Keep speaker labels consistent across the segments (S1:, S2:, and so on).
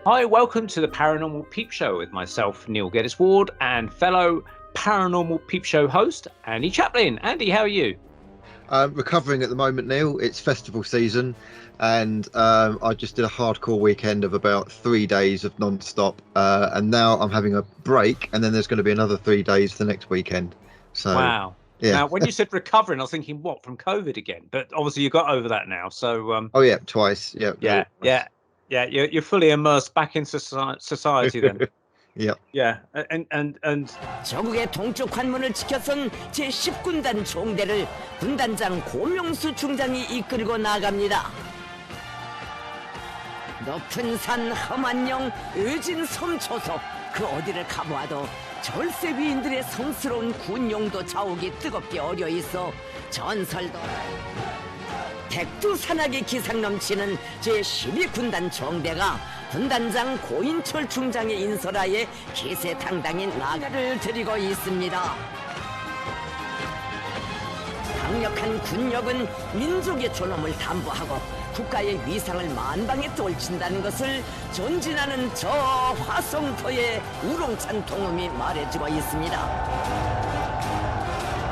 S1: Hi, welcome to the Paranormal Peep Show with myself, Neil Geddes-Ward, and fellow Paranormal Peep Show host, Andy Chaplin. Andy, how are you?
S2: Recovering at the moment, Neil. It's festival season, and I just did a hardcore weekend of about 3 days of non-stop, and now I'm having a break, and then there's going to be another 3 days the next weekend. So,
S1: wow.
S2: Yeah.
S1: Now, when you said recovering, I was thinking, what, from COVID again? But obviously, you got over that now. So,
S2: oh yeah, twice. Yeah.
S1: Yeah. You're fully immersed back in society then.
S2: Yeah.
S1: Yeah, and
S3: 저국의 동쪽 관문을 지켜선 제10군단 총대를 군단장 고명수 중장이 이끌고 나갑니다. 높은 산 험한 영 의진 섬 초속 그 어디를 가보아도 절세 위인들의 성스러운 군용도 자욱이 뜨겁게 어려 있어 전설도 백두산악의 기상 넘치는 제12군단 총대가 군단장 고인철 중장의 인설하에 기세당당인 나가를 들이고 있습니다. 강력한 군력은 민족의 존엄을 담보하고 국가의 위상을 만방에 떨친다는 것을 전진하는 저 화성터의 우롱찬 동음이 말해주고 있습니다.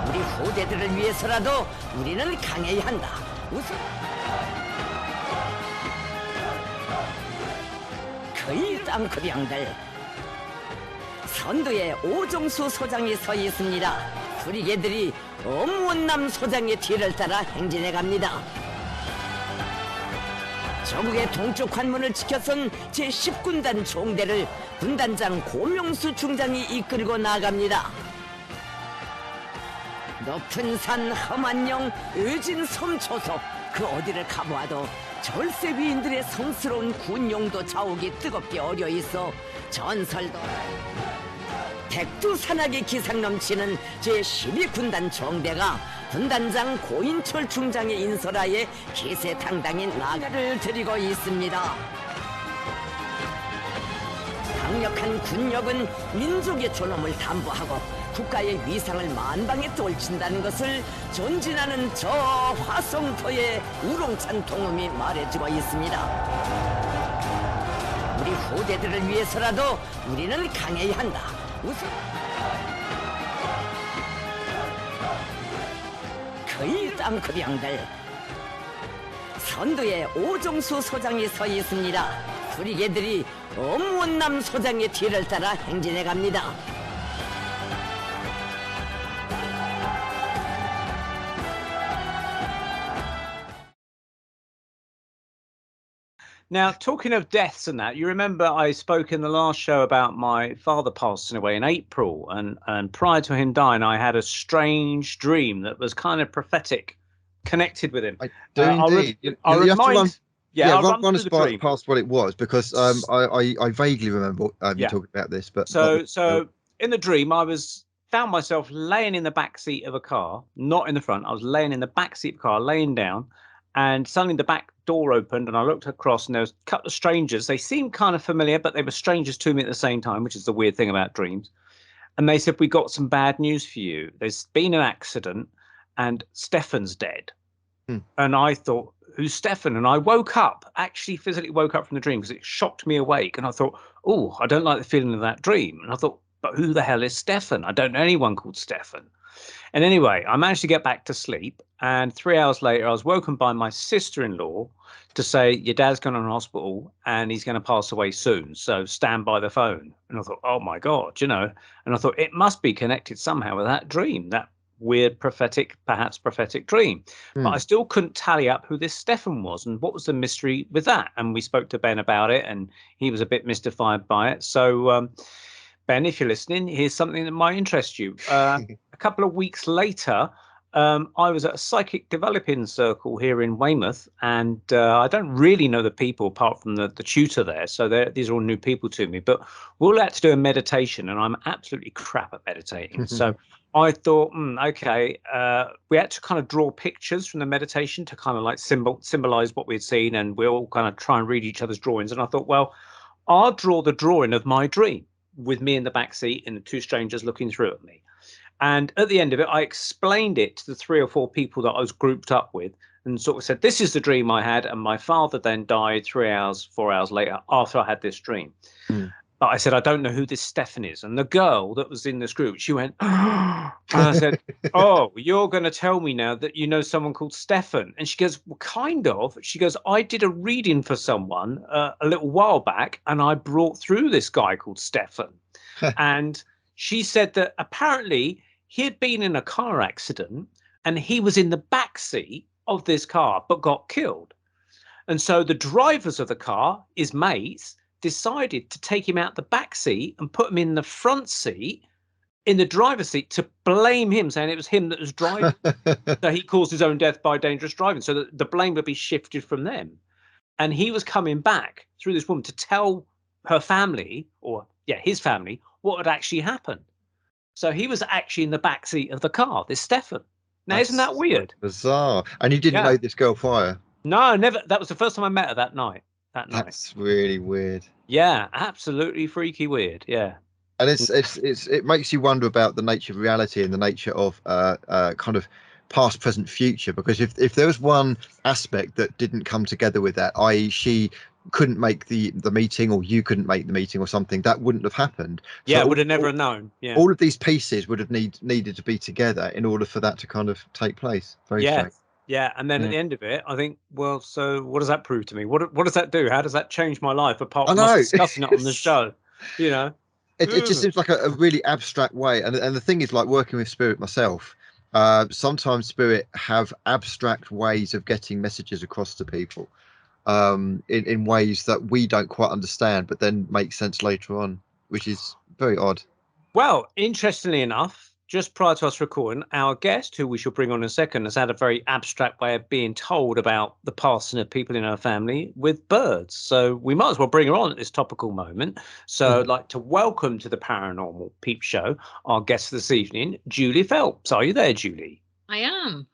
S3: 우리 후대들을 위해서라도 우리는 강해야 한다. 우선 거의 땅크병들 선두에 오종수 소장이 서 있습니다. 수리개들이 엄원남 소장의 뒤를 따라 행진해 갑니다. 저국의 동쪽 관문을 지켜선 제10군단 총대를 군단장 고명수 중장이 이끌고 나갑니다. 높은 산 험한 영 의진 섬 초속 그 어디를 가보아도 절세 위인들의 성스러운 군용도 자욱이 뜨겁게 어려 있어 전설도 백두산악의 기상 넘치는 제12군단 총대가 군단장 고인철 중장의 인설하에 기세당당인 나가를 들이고 있습니다. 강력한 군력은 민족의 존엄을 담보하고 국가의 위상을 만방에 떨친다는 것을 전진하는 저 화성터의 우롱찬 동음이 말해주고 있습니다. 우리 후대들을 위해서라도 우리는 강해야 한다. 우선 거의 땅크병들 선두에 오종수 소장이 서 있습니다. 수리개들이 엄원남 소장의 뒤를 따라 행진해 갑니다.
S1: now, talking of deaths and that, you remember I spoke in the last show about my father passing away in April, and prior to him dying, I had a strange dream that was kind of prophetic, connected with him.
S2: I do indeed.
S1: I'll run
S2: us past what it was, because I vaguely remember you talking about this. But
S1: so in the dream, I found myself laying in the back seat of a car, not in the front. I was laying in the back seat of a car, laying down. And suddenly the back door opened and I looked across and there was a couple of strangers. They seemed kind of familiar, but they were strangers to me at the same time, which is the weird thing about dreams. And they said, "We got some bad news for you. There's been an accident and Stefan's dead." And I thought, who's Stefan? And I woke up, actually physically woke up from the dream because it shocked me awake. And I thought, oh, I don't like the feeling of that dream. And I thought, but who the hell is Stefan? I don't know anyone called Stefan. And anyway, I managed to get back to sleep. And 3 hours later, I was woken by my sister-in-law to say, your dad's gone in hospital and he's going to pass away soon. So stand by the phone. And I thought, oh, my God, And I thought it must be connected somehow with that dream, that weird perhaps prophetic dream. But I still couldn't tally up who this Stefan was and what was the mystery with that. And we spoke to Ben about it and he was a bit mystified by it. So, Ben, if you're listening, here's something that might interest you. A couple of weeks later, I was at a psychic developing circle here in Weymouth, and I don't really know the people apart from the tutor there. So these are all new people to me. But we all had to do a meditation, and I'm absolutely crap at meditating. So I thought, okay, we had to kind of draw pictures from the meditation to kind of like symbolize what we'd seen, and we all kind of try and read each other's drawings. And I thought, well, I'll draw the drawing of my dream with me in the back seat and the two strangers looking through at me. And at the end of it, I explained it to the 3 or 4 people that I was grouped up with and sort of said, this is the dream I had. And my father then died 4 hours later after I had this dream. But I said, I don't know who this Stefan is. And the girl that was in this group, she went, and I said, oh, you're going to tell me now that you know someone called Stefan. And she goes, well, kind of. She goes, I did a reading for someone a little while back, and I brought through this guy called Stefan. And she said that apparently he had been in a car accident and he was in the back seat of this car but got killed. And so the drivers of the car, his mates, decided to take him out the back seat and put him in the front seat, in the driver's seat, to blame him, saying it was him that was driving. So he caused his own death by dangerous driving. So that the blame would be shifted from them. And he was coming back through this woman to tell her family, or his family, what had actually happened. So he was actually in the back seat of the car, this Stefan. Now, isn't that weird?
S2: Bizarre. And you didn't know this girl prior?
S1: No, never. That was the first time I met her that night.
S2: That's really weird.
S1: Yeah, absolutely freaky weird. Yeah.
S2: And it makes you wonder about the nature of reality and the nature of kind of past, present, future. Because if there was one aspect that didn't come together with that, i.e. she couldn't make the meeting, or you couldn't make the meeting or something, that wouldn't have happened.
S1: Yeah, would have never known. Yeah.
S2: All of these pieces would have needed to be together in order for that to kind of take place. Very strange.
S1: Yeah, and then at the end of it, I think, well, so what does that prove to me? What does that do? How does that change my life apart from us discussing it on the show? You know,
S2: it just seems like a really abstract way. And the thing is, like working with spirit myself, sometimes spirit have abstract ways of getting messages across to people, in ways that we don't quite understand, but then make sense later on, which is very odd. Well,
S1: interestingly enough, just prior to us recording, our guest, who we shall bring on in a second, has had a very abstract way of being told about the passing of people in our family with birds. So we might as well bring her on at this topical moment. So I'd like to welcome to the Paranormal Peep Show our guest this evening, Julie Phelps. Are you there, Julie?
S4: I am.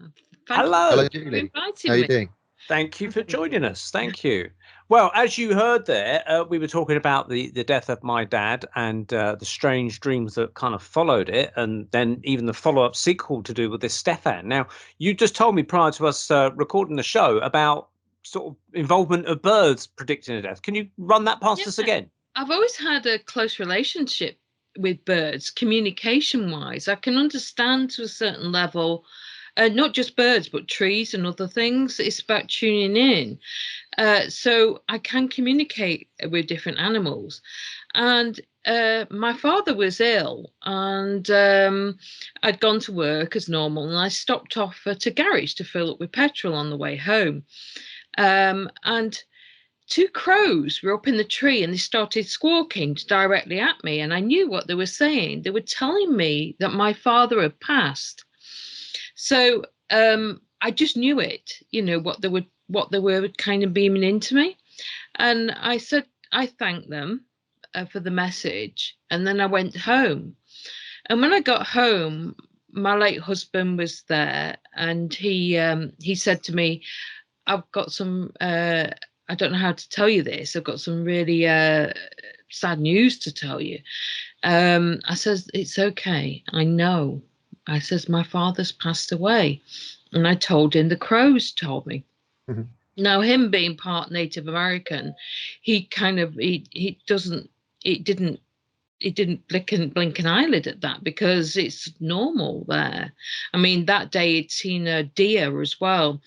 S1: Hello,
S2: Julie. How are you doing?
S1: Thank you for joining us. Thank you. Well, as you heard there, we were talking about the death of my dad and the strange dreams that kind of followed it, and then even the follow-up sequel to do with this Stefan. Now, you just told me prior to us recording the show about sort of involvement of birds predicting a death. Can you run that past us again?
S4: I've always had a close relationship with birds, communication-wise. I can understand to a certain level, not just birds, but trees and other things. It's about tuning in. So I can communicate with different animals. And my father was ill, and I'd gone to work as normal, and I stopped off at a garage to fill up with petrol on the way home. And two crows were up in the tree, and they started squawking directly at me, and I knew what they were saying. They were telling me that my father had passed. So I just knew it, what they were kind of beaming into me. And I said, I thanked them for the message. And then I went home. And when I got home, my late husband was there, and he said to me, I've got some, I don't know how to tell you this. I've got some really sad news to tell you. I says, it's okay. I know. I says, my father's passed away. And I told him the crows told me. Mm-hmm. Now, him being part Native American, he didn't blink an eyelid at that, because it's normal there. I mean, that day he'd seen a deer as well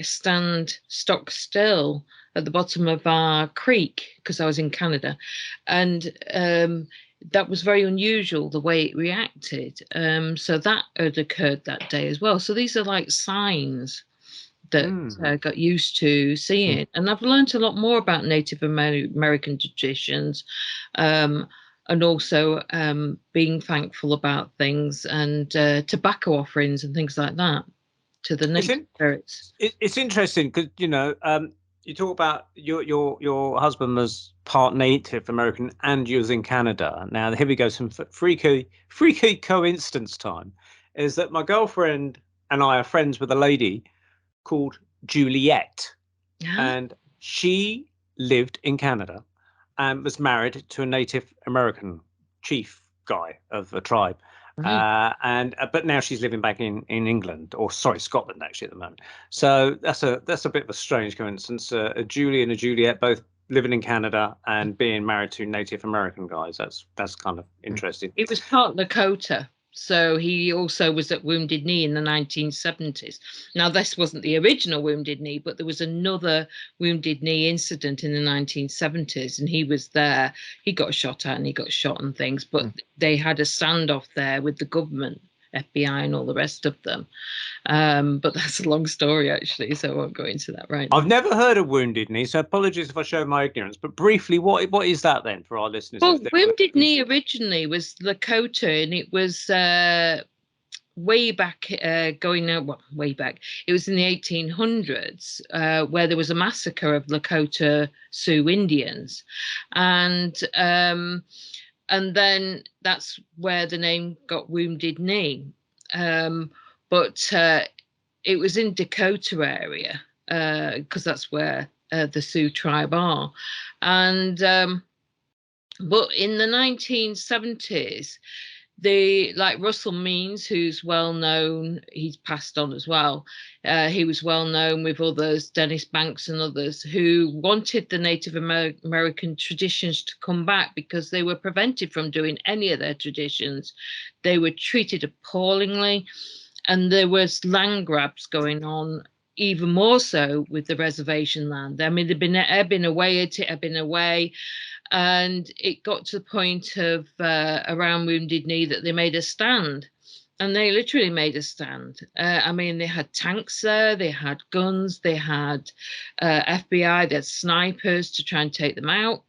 S4: stand stock still at the bottom of our creek, because I was in Canada, and that was very unusual, the way it reacted. So that had occurred that day as well. So these are like signs that I got used to seeing. And I've learned a lot more about Native American traditions, and also being thankful about things, and tobacco offerings and things like that to the native spirits.
S1: It's interesting because, you talk about your husband was part Native American and you was in Canada. Now, here we go, some freaky coincidence time, is that my girlfriend and I are friends with a lady called Juliet. And she lived in Canada and was married to a Native American chief guy of a tribe. But now she's living back in England, or sorry, Scotland actually at the moment. So that's a bit of a strange coincidence. A Julie and a Juliet both living in Canada and being married to Native American guys. That's kind of interesting.
S4: He was part Lakota. So he also was at Wounded Knee in the 1970s. Now, this wasn't the original Wounded Knee, but there was another Wounded Knee incident in the 1970s, and he was there. He got shot at and he got shot and things, but they had a standoff there with the government, FBI and all the rest of them. But that's a long story, actually, so I won't go into that right now.
S1: I've never heard of Wounded Knee, so apologies if I show my ignorance. But briefly, what is that then for our listeners?
S4: Well, Wounded Knee originally was Lakota, and it was way back, way back. It was in the 1800s, where there was a massacre of Lakota Sioux Indians, and then that's where the name got Wounded Knee. But it was in Dakota area, because that's where the Sioux tribe are. And but in the 1970s, like Russell Means, who's well known, he's passed on as well. He was well known with others, Dennis Banks and others, who wanted the Native American traditions to come back because they were prevented from doing any of their traditions. They were treated appallingly, and there was land grabs going on, even more so with the reservation land. I mean, they'd been ebbing away. And it got to the point of around Wounded Knee that they made a stand, and they literally made a stand. I mean, they had tanks there, they had guns, they had FBI, they had snipers to try and take them out.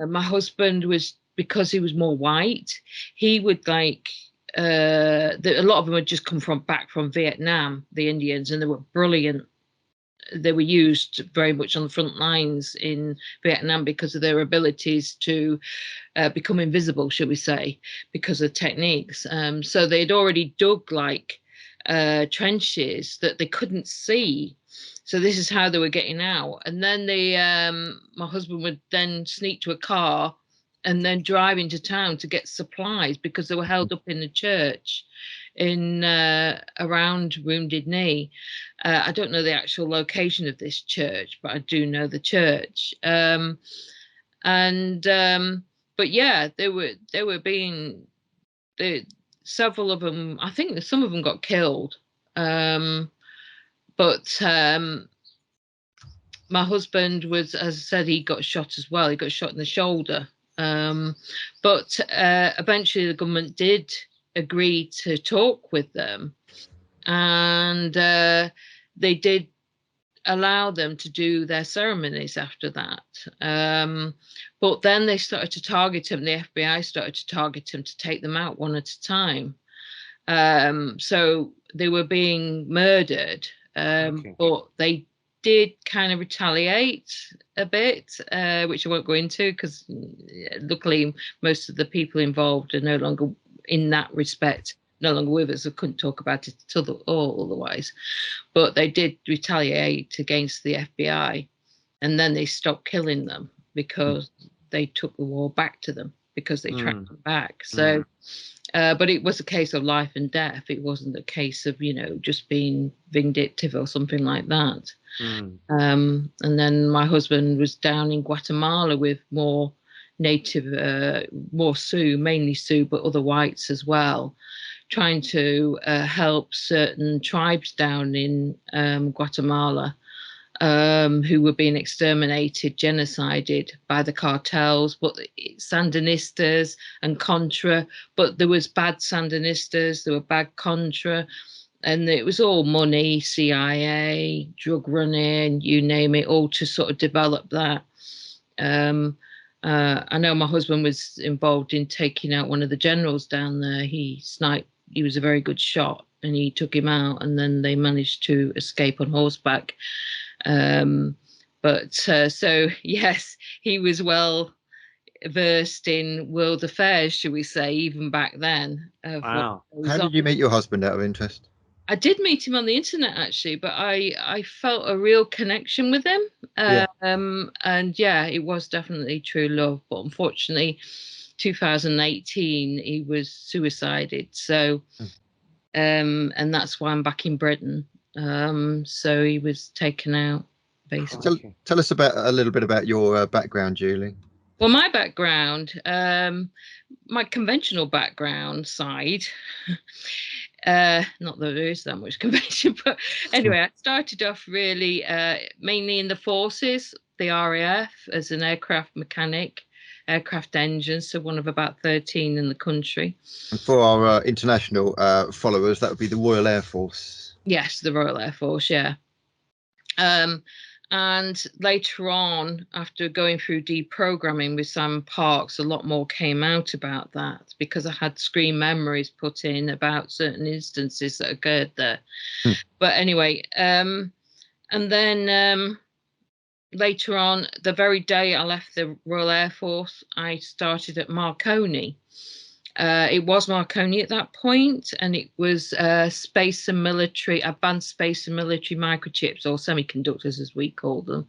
S4: My husband was, because he was more white, he would like, a lot of them had just come back from Vietnam, the Indians, and they were brilliant. They were used very much on the front lines in Vietnam because of their abilities to become invisible, shall we say, because of techniques. So they'd already dug like trenches that they couldn't see. So this is how they were getting out. And then my husband would then sneak to a car and then drive into town to get supplies because they were held up in the church in around Wounded Knee. I don't know the actual location of this church, but I do know the church. But yeah, they were being, several of them, I think some of them got killed. But my husband was, as I said, he got shot as well. He got shot in the shoulder. But eventually the government did agree to talk with them, and they did allow them to do their ceremonies after that. But then they started to target them. The FBI started to target them to take them out one at a time. So they were being murdered, but they did kind of retaliate a bit, which I won't go into because luckily most of the people involved are no longer, in that respect, no longer with us. I couldn't talk about it otherwise. But they did retaliate against the FBI, and then they stopped killing them because they took the war back to them, because they tracked them back. So, but it was a case of life and death. It wasn't a case of, just being vindictive or something like that. And then my husband was down in Guatemala with more native, more Sioux, mainly Sioux, but other whites as well, trying to help certain tribes down in Guatemala who were being exterminated, genocided by the cartels, but Sandinistas and Contra. But there was bad Sandinistas, there were bad Contra, and it was all money, CIA, drug running, you name it, all to sort of develop that. I know my husband was involved in taking out one of the generals down there. He sniped, he was a very good shot, and he took him out, and then they managed to escape on horseback. So yes, he was well versed in world affairs, shall we say, even back then.
S1: Wow.
S2: How did you meet your husband, out of interest?
S4: I did meet him on the internet, actually, but I felt a real connection with him. And yeah, it was definitely true love. But unfortunately, 2018 he was suicided. So, and that's why I'm back in Britain. So he was taken out, basically.
S2: Tell us a little bit about your background, Julie.
S4: Well, my background, my conventional background side, not that there is that much convention, but anyway, I started off really mainly in the forces, the RAF, as an aircraft mechanic, aircraft engine, so one of about 13 in the country.
S2: And for our international followers, that would be the Royal Air Force.
S4: Yes, the Royal Air Force, yeah. And later on, after going through deprogramming with Sam Parks, a lot more came out about that because I had screen memories put in about certain instances that occurred there. But anyway, and then later on, the very day I left the Royal Air Force, I started at Marconi. It was Marconi at that point, and it was space and military, advanced space and military microchips, or semiconductors as we call them.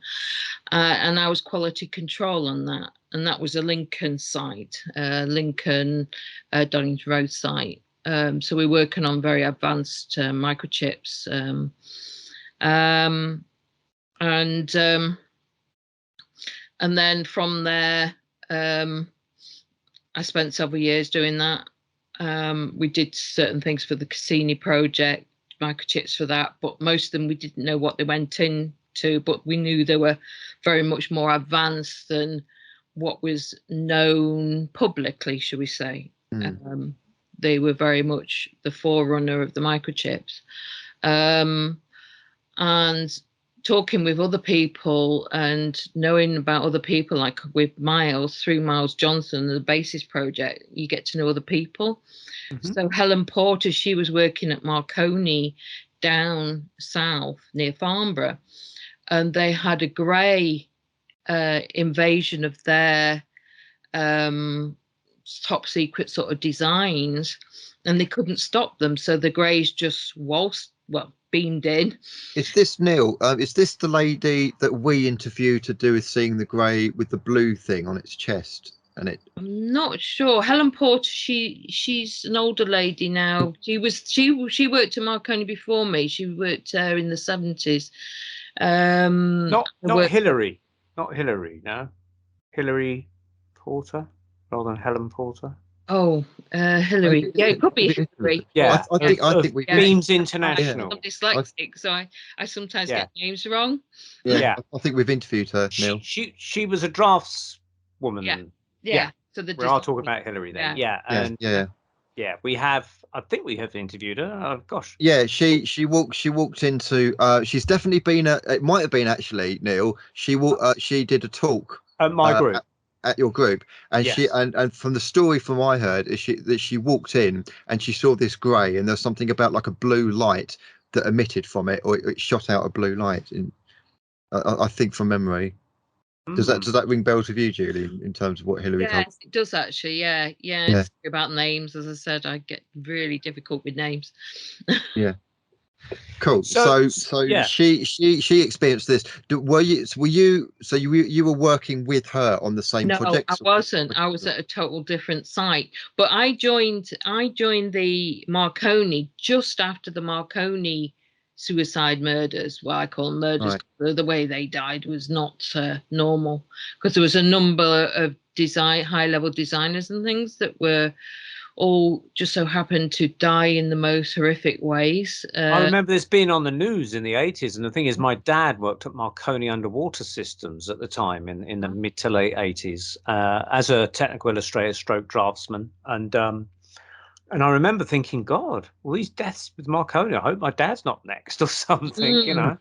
S4: And I was quality control on that. And that was a Lincoln site, Lincoln Donington Road site. So we're working on very advanced microchips. And then from there, I spent several years doing that. We did certain things for the Cassini project, microchips for that, but most of them we didn't know what they went into, but we knew they were very much more advanced than what was known publicly, shall we say. They were very much the forerunner of the microchips. And talking with other people and knowing about other people, like with Miles, through Miles Johnson, the Basis Project, you get to know other people. So Helen Porter, she was working at Marconi down south near Farnborough, and they had a grey invasion of their top secret sort of designs, and they couldn't stop them. So the greys just beamed in.
S2: Is this Neil? Is this the lady that we interviewed to do with seeing the grey with the blue thing on its chest? And it.
S4: I'm not sure. Helen Porter, she's an older lady now. She worked at Marconi before me. She worked in the 70s.
S1: Not Hillary. Not Hillary, no. Hillary Porter rather than Helen Porter.
S4: Oh, Hillary. Yeah, it could be Hillary.
S2: Yeah, I think we
S1: Beams International.
S4: I'm dyslexic, so I sometimes get names wrong.
S2: Yeah, I think we've interviewed her, Neil.
S1: She was a draftswoman.
S4: Yeah. So
S1: we are talking about Hillary then. Yeah. We have. I think we have interviewed her. Oh gosh.
S2: Yeah, she walked into. She's definitely been it might have been actually, Neil. She did a talk
S1: at my group.
S2: At your group, and
S1: yes.
S2: she and from the story from I heard is that she walked in and she saw this grey, and there's something about like a blue light that emitted from it, or it shot out a blue light. I think from memory. Does that ring bells with you, Julie, in terms of what Hillary told?
S4: Yes, it does actually. Yeah. It's about names, as I said, I get really difficult with names.
S2: Yeah. Cool. So she experienced this. Were you working with her on the same project?
S4: No, I wasn't. I was at a total different site. But I joined the Marconi just after the Marconi suicide murders. Well, I call them murders. Right. The way they died was not normal, because there was a number of high-level designers and things that were all just so happened to die in the most horrific ways.
S1: I remember this being on the news in the 80s, and the thing is, my dad worked at Marconi Underwater Systems at the time in the mid to late 80s as a technical illustrator stroke draftsman, and I remember thinking, God, all these deaths with Marconi, I hope my dad's not next or something, you know.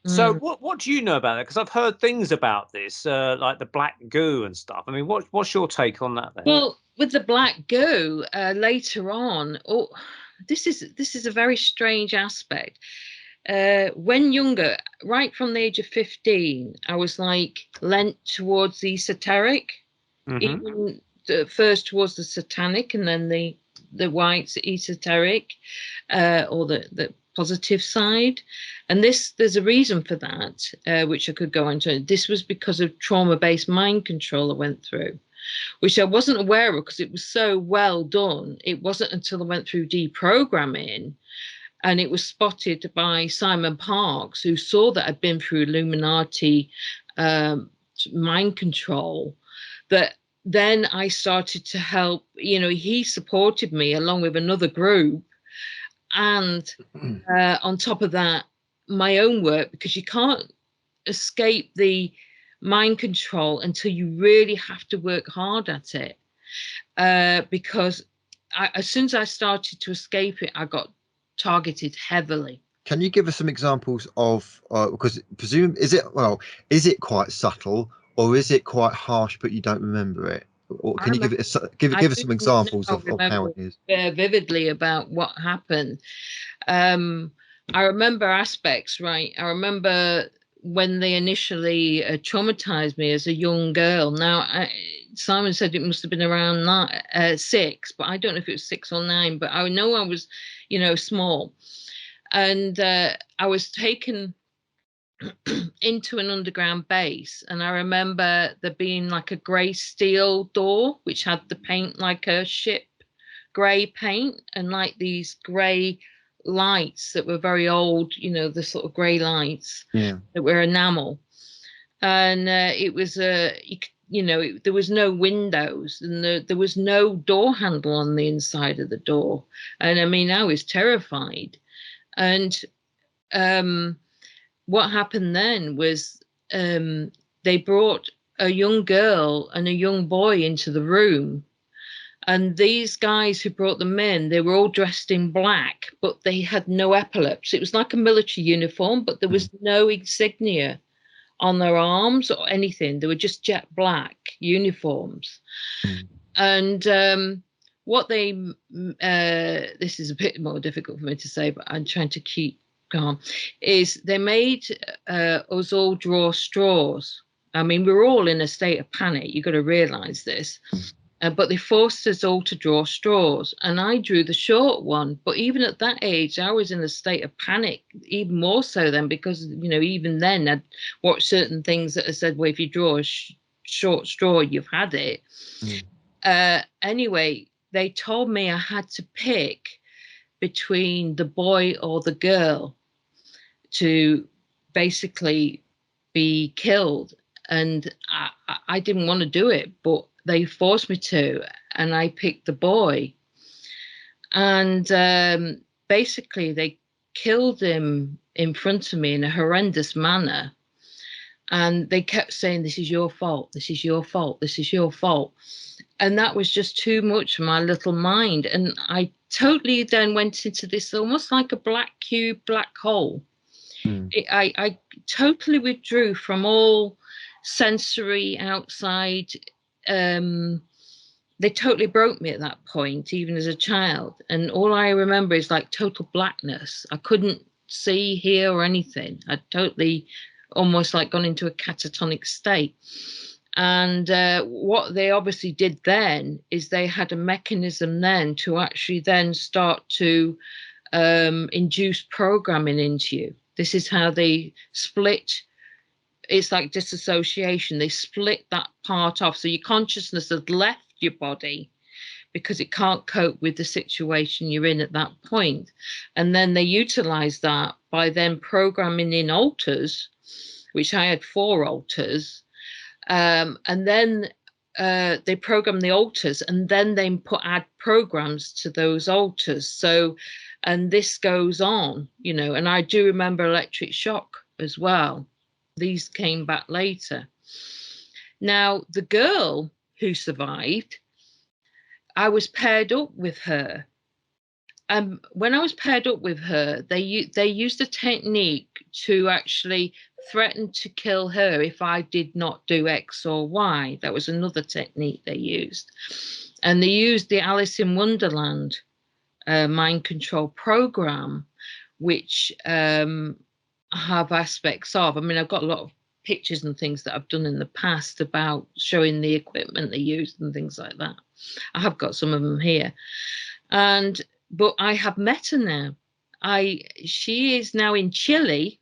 S1: So what do you know about that? Because I've heard things about this, like the Black Goo and stuff. I mean, what's your take on that then?
S4: Well, with the Black Goo, later on, this is a very strange aspect. When younger, right from the age of 15, I was like lent towards the esoteric, even first towards the satanic, and then the white esoteric, or the positive side. And there's a reason for that, which I could go into. This was because of trauma-based mind control I went through. which I wasn't aware of because it was so well done. It wasn't until I went through deprogramming and it was spotted by Simon Parkes, who saw that I'd been through Illuminati mind control, that then I started to help. He supported me along with another group. And on top of that, my own work, because you can't escape the mind control until you really have to work hard at it. Because as soon as I started to escape it, I got targeted heavily.
S2: Can you give us some examples of, because is it quite subtle, or is it quite harsh but you don't remember it? Or can you give us some examples of how it is?
S4: Vividly about what happened. I remember aspects, right? I remember when they initially traumatized me as a young girl. Now, Simon said it must have been around 6, but I don't know if it was 6 or 9, but I know I was, small. And I was taken into an underground base, and I remember there being like a grey steel door which had the paint like a ship grey paint, and like these grey lights that were very old, the sort of grey lights that were enamel. And it was there was no windows, and there was no door handle on the inside of the door. And I mean, I was terrified. And what happened then was they brought a young girl and a young boy into the room. And these guys who brought them in, they were all dressed in black, but they had no epaulets. It was like a military uniform, but there was no insignia on their arms or anything. They were just jet black uniforms. And what they, this is a bit more difficult for me to say, but I'm trying to keep calm, is they made us all draw straws. I mean, we were all in a state of panic. You've got to realise this. But they forced us all to draw straws, and I drew the short one. But even at that age, I was in a state of panic, even more so then, because, even then I'd watched certain things that had said, well, if you draw a short straw, you've had it. Anyway, they told me I had to pick between the boy or the girl to basically be killed. And I didn't want to do it, but they forced me to, and I picked the boy. And basically they killed him in front of me in a horrendous manner. And they kept saying, this is your fault, this is your fault, this is your fault. And that was just too much for my little mind. And I totally then went into this almost like a black cube, black hole. I totally withdrew from all sensory outside. They totally broke me at that point, even as a child. And all I remember is like total blackness. I couldn't see, hear, or anything. I'd totally almost like gone into a catatonic state. And what they obviously did then is they had a mechanism then to actually then start to induce programming into you. This is how they split. It's like disassociation. They split that part off. So your consciousness has left your body because it can't cope with the situation you're in at that point. And then they utilize that by then programming in alters, which I had 4 alters. And then they program the alters, and then they add programs to those alters. So, and this goes on, and I do remember electric shock as well. These came back later. Now, the girl who survived, I was paired up with her. And when I was paired up with her, they used a technique to actually threaten to kill her if I did not do X or Y. That was another technique they used. And they used the Alice in Wonderland mind control program, which I have aspects of. I mean, I've got a lot of pictures and things that I've done in the past about showing the equipment they used and things like that. I have got some of them here. But I have met her now. She is now in Chile,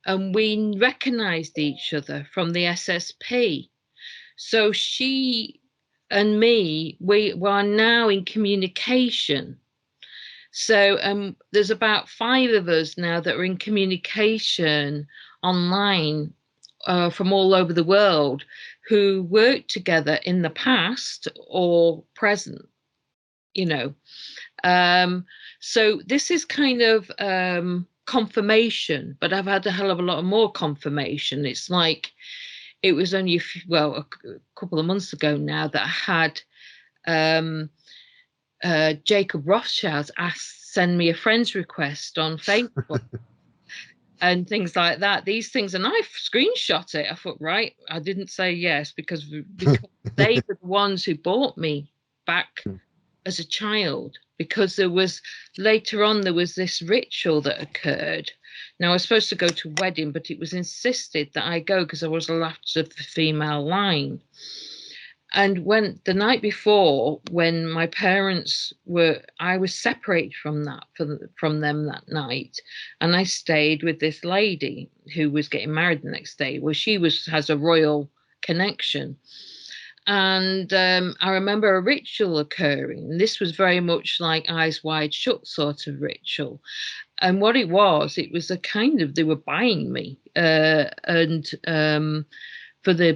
S4: and we recognized each other from the SSP. So she and me, we are now in communication. So there's about 5 of us now that are in communication online from all over the world, who worked together in the past or present, you know. So this is kind of confirmation, but I've had a hell of a lot of more confirmation. It's like, it was only a couple of months ago now that I had Jacob Rothschild send me a friend's request on Facebook and things like that. These things, and I screenshot it. I thought, right, I didn't say yes because they were the ones who brought me back as a child, because later on there was this ritual that occurred. Now I was supposed to go to a wedding, but it was insisted that I go because I was the last of the female line. And when the night before, when my parents I was separated from them that night, and I stayed with this lady who was getting married the next day. Well, she has a royal connection. And I remember a ritual occurring. This was very much like Eyes Wide Shut sort of ritual. And what it was a kind of, they were buying me.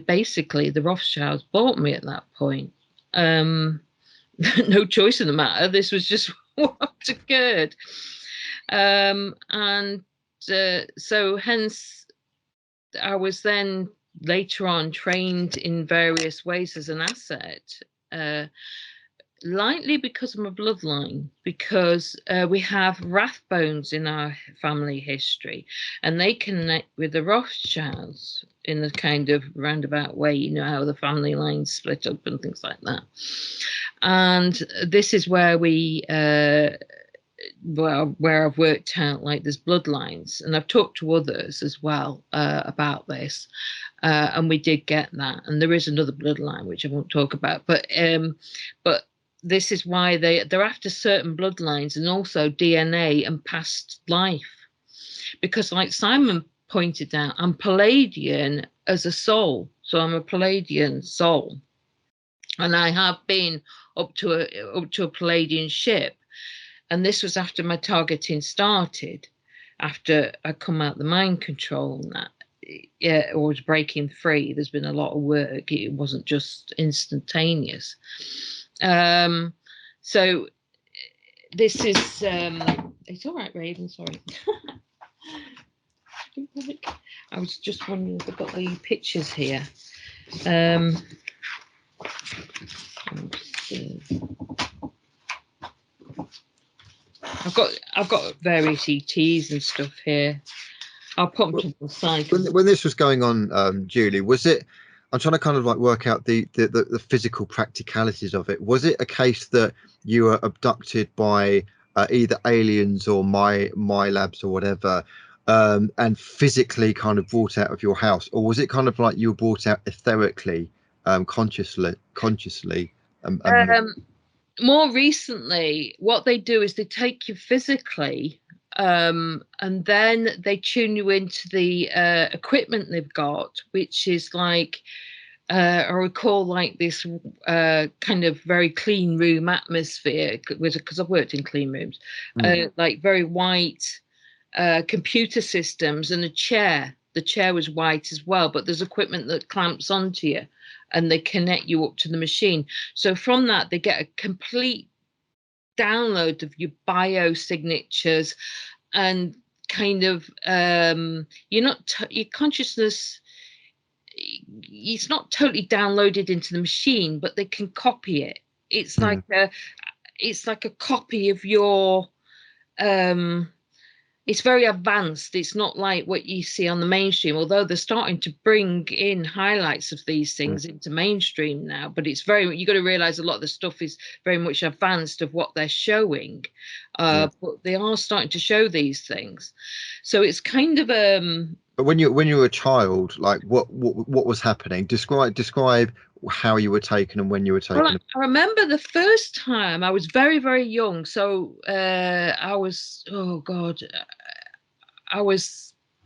S4: Basically, the Rothschilds bought me at that point. No choice in the matter. This was just what occurred. So hence, I was then later on trained in various ways as an asset, lightly because of my bloodline, because we have Rathbones in our family history, and they connect with the Rothschilds in a kind of roundabout way, you know, how the family lines split up and things like that. And this is where where I've worked out, like, there's bloodlines, and I've talked to others as well about this, and we did get that. And there is another bloodline which I won't talk about, but this is why they're after certain bloodlines, and also DNA and past life, because, like Simon pointed out, I'm Palladian as a soul, so I'm a Palladian soul, and I have been up to a Palladian ship. And this was after my targeting started, after I come out the mind control and that, yeah, or was breaking free. There's been a lot of work. It wasn't just instantaneous. So this is, it's all right, Raven, sorry. I was just wondering if I've got the pictures here. I've got various ETs and stuff here. I'll put them to the side.
S2: When this was going on, Julie, was it? I'm trying to kind of like work out the physical practicalities of it. Was it a case that you were abducted by either aliens or my labs or whatever, and physically kind of brought out of your house, or was it kind of like you were brought out etherically, consciously?
S4: More recently, what they do is they take you physically, and then they tune you into the equipment they've got, which is like, I recall, like this kind of very clean room atmosphere, because I've worked in clean rooms, like very white computer systems, and a chair. The chair was white as well, but there's equipment that clamps onto you, and they connect you up to the machine. So from that, they get a complete download of your biosignatures, and kind of your consciousness, it's not totally downloaded into the machine, but they can copy it. It's like a copy of your it's very advanced. It's not like what you see on the mainstream, although they're starting to bring in highlights of these things into mainstream now. But it's you got to realize a lot of the stuff is very much advanced of what they're showing. But they are starting to show these things. So it's kind of
S2: But when you were a child, like what was happening? Describe how you were taken and when you were taken.
S4: Well, I remember the first time I was very, very young. So I was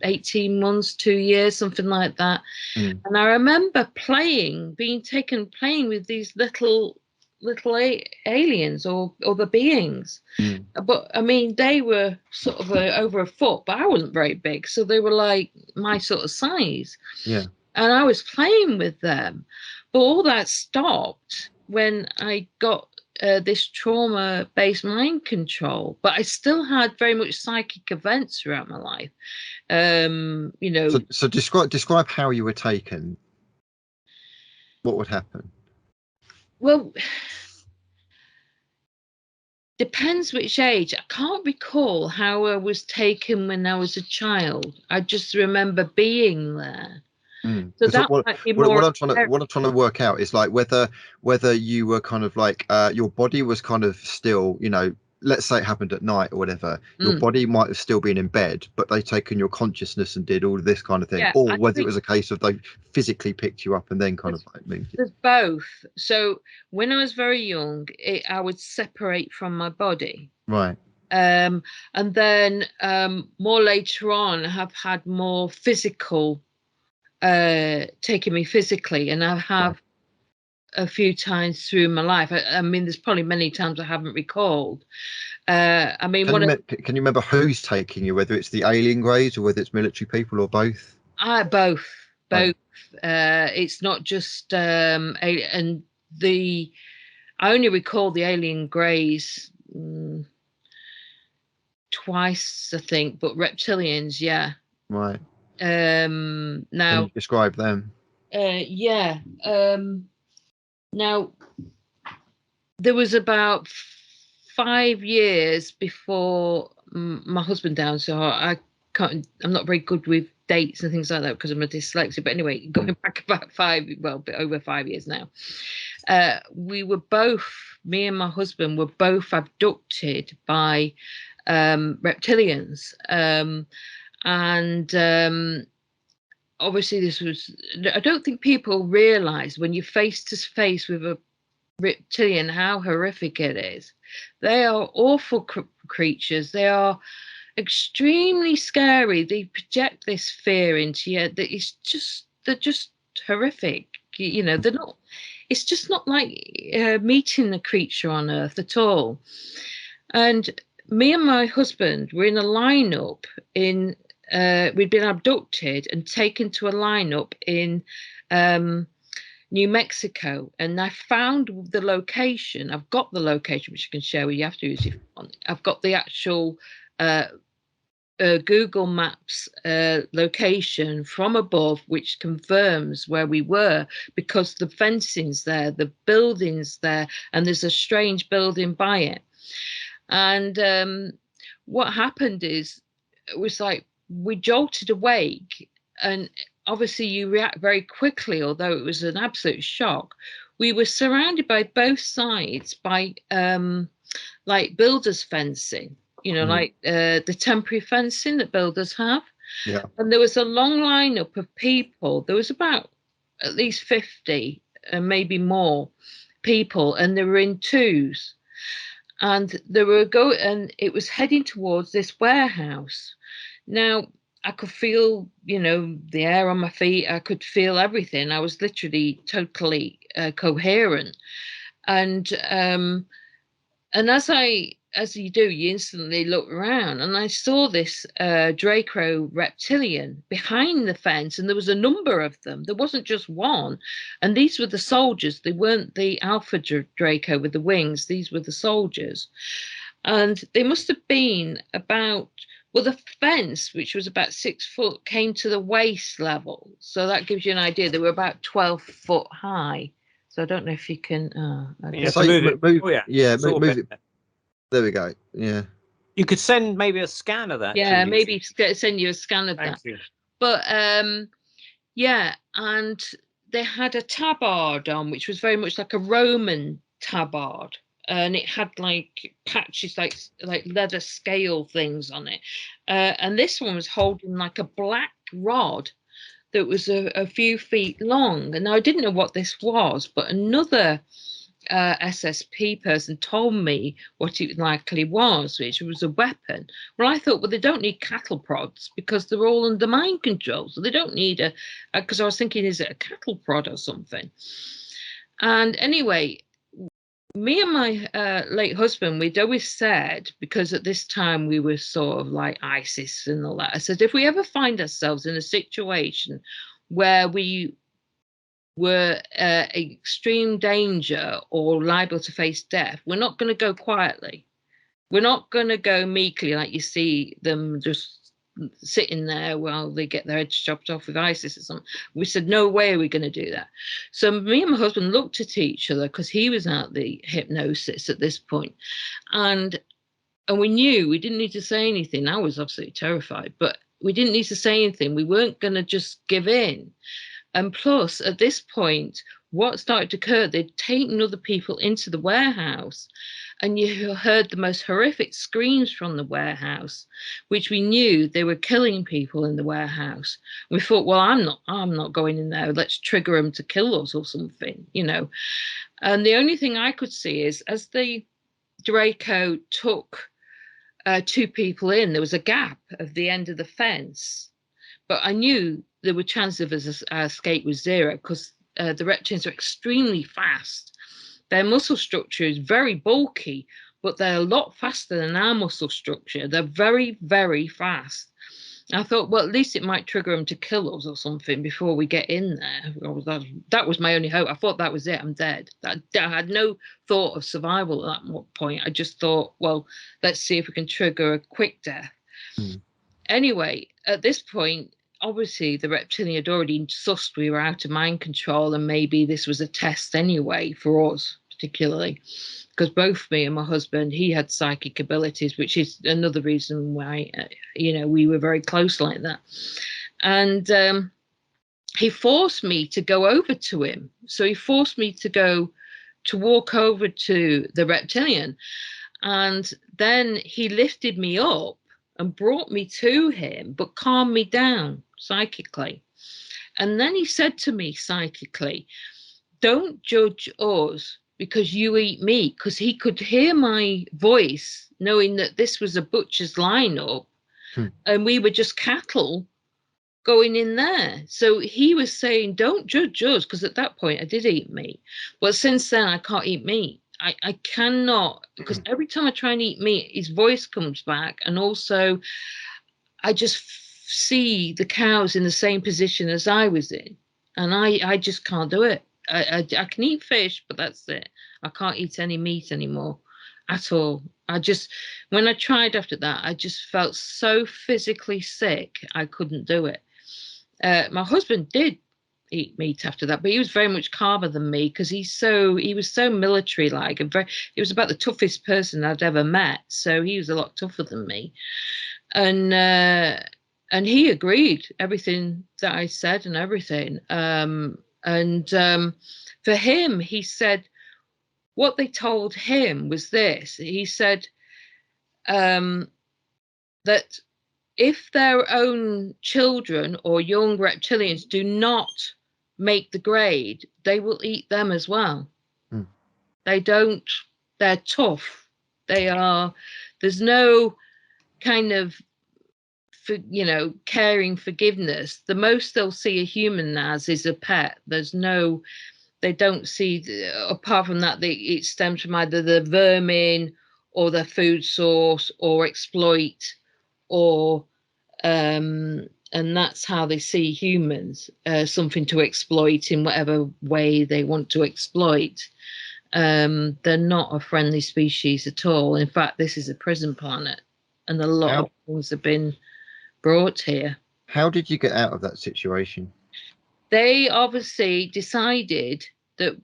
S4: 18 months, 2 years, something like that. And I remember playing with these little aliens or the beings. But I mean, they were sort of over a foot, but I wasn't very big, so they were like my sort of size.
S2: Yeah.
S4: And I was playing with them, but all that stopped when I got this trauma-based mind control. But I still had very much psychic events throughout my life. You know.
S2: So describe how you were taken. What would happen?
S4: Well, depends which age. I can't recall how I was taken when I was a child. I just remember being there. So that
S2: what I'm trying to work out is like whether you were kind of like your body was kind of still, you know, let's say it happened at night or whatever, your body might have still been in bed, but they've taken your consciousness and did all of this kind of thing, or whether it was a case of they physically picked you up and then kind of like moved you.
S4: There's both. So when I was very young, I would separate from my body.
S2: Right.
S4: And then more later on, I have had more physical, taking me physically, and I have a few times through my life. I mean, there's probably many times I haven't recalled. I mean,
S2: can you remember who's taking you, whether it's the alien greys or whether it's military people or both?
S4: Both. It's not just and I only recall the alien greys twice, I think, but reptilians, yeah.
S2: Right.
S4: Now,
S2: can you describe them?
S4: Now, there was about 5 years before my husband died, so I'm not very good with dates and things like that because I'm a dyslexic. But anyway, going back about a bit over 5 years now, me and my husband were both abducted by reptilians. Obviously I don't think people realize when you're face to face with a reptilian how horrific it is. They are awful creatures. They are extremely scary. They project this fear into you. They're just horrific. You know, it's just not like meeting a creature on Earth at all. And me and my husband were in a lineup we'd been abducted and taken to a lineup in New Mexico, and I found the location. I've got the location, which I can share with you afterwards if you want. I've got the actual Google Maps location from above, which confirms where we were, because the fencing's there, the building's there, and there's a strange building by it. And what happened is, it was like we jolted awake, and obviously you react very quickly, although it was an absolute shock. We were surrounded by both sides by like builders fencing, you know, like the temporary fencing that builders have.
S2: Yeah.
S4: And there was a long lineup of people. There was about at least 50 and maybe more people, and they were in twos. And they were and it was heading towards this warehouse. Now, I could feel, you know, the air on my feet. I could feel everything. I was literally totally coherent. And as you do, you instantly look around, and I saw this Draco Reptilian behind the fence, and there was a number of them. There wasn't just one. And these were the soldiers. They weren't the Alpha Draco with the wings. These were the soldiers. And they must have been about, well, the fence, which was about 6 foot, came to the waist level. So that gives you an idea. They were about 12 foot high. So I don't know if you can.
S2: Move it. There we go. Yeah.
S1: You could send maybe a scan of that.
S4: Yeah, maybe send you a scan of that.
S1: You.
S4: But yeah, and they had a tabard on, which was very much like a Roman tabard, and it had like patches, like leather scale things on it. And this one was holding like a black rod that was a few feet long. And I didn't know what this was, but another SSP person told me what it likely was, which was a weapon. Well, I thought, well, they don't need cattle prods because they're all under mind control, so they don't need because I was thinking, is it a cattle prod or something? And anyway, me and my late husband, we'd always said, because at this time we were sort of like ISIS and all that, I said, if we ever find ourselves in a situation where we were extreme danger or liable to face death, we're not going to go quietly. We're not going to go meekly like you see them just sitting there while they get their heads chopped off with ISIS or something. We said, no way are we going to do that. So me and my husband looked at each other because he was out the hypnosis at this point. And we knew we didn't need to say anything. I was absolutely terrified, but we didn't need to say anything. We weren't going to just give in. And plus, at this point, what started to occur, they'd taken other people into the warehouse, and you heard the most horrific screams from the warehouse, which we knew they were killing people in the warehouse. We thought, well, I'm not going in there. Let's trigger them to kill us or something, you know. And the only thing I could see is as the Draco took 2 people in, there was a gap at the end of the fence. But I knew there were chances of his escape was 0 because the reptilians are extremely fast. Their muscle structure is very bulky, but they're a lot faster than our muscle structure. They're very, very fast. I thought, well, at least it might trigger them to kill us or something before we get in there. That was my only hope. I thought that was it. I'm dead. I had no thought of survival at that point. I just thought, well, let's see if we can trigger a quick death. Anyway, at this point, obviously the reptilian had already sussed we were out of mind control, and maybe this was a test anyway for us, particularly because both me and my husband, he had psychic abilities, which is another reason why we were very close like that. And he forced me to go over to him. So he forced me to walk over to the reptilian, and then he lifted me up and brought me to him, but calmed me down psychically. And then he said to me psychically, don't judge us because you eat meat, because he could hear my voice knowing that this was a butcher's lineup and we were just cattle going in there. So he was saying, don't judge us, because at that point I did eat meat. But since then I can't eat meat. I cannot, because every time I try and eat meat, his voice comes back. And also I just see the cows in the same position as I was in. And I just can't do it. I can eat fish, but that's it. I can't eat any meat anymore at all. When I tried after that, I just felt so physically sick, I couldn't do it. My husband did eat meat after that, but he was very much calmer than me because he was so military like, and he was about the toughest person I'd ever met. So he was a lot tougher than me, and he agreed everything that I said and everything. For him, he said what they told him was this. He said that if their own children or young reptilians do not make the grade, they will eat them as well. They're tough. There's no kind of, caring forgiveness. The most they'll see a human as is a pet. They don't see, apart from that, it stems from either the vermin or their food source or exploit, or and that's how they see humans, something to exploit in whatever way they want to exploit. They're not a friendly species at all. In fact, this is a prison planet, and a lot of things have been brought here.
S2: How did you get out of that situation?
S4: They obviously decided that,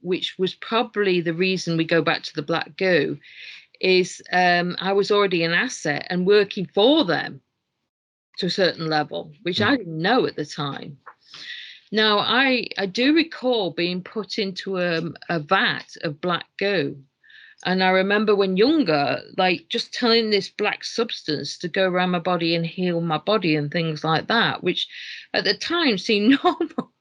S4: which was probably the reason we go back to the Black Goo, is I was already an asset and working for them to a certain level, which I didn't know at the time. Now, I do recall being put into a vat of Black Goo. And I remember when younger, like just telling this black substance to go around my body and heal my body and things like that, which at the time seemed normal.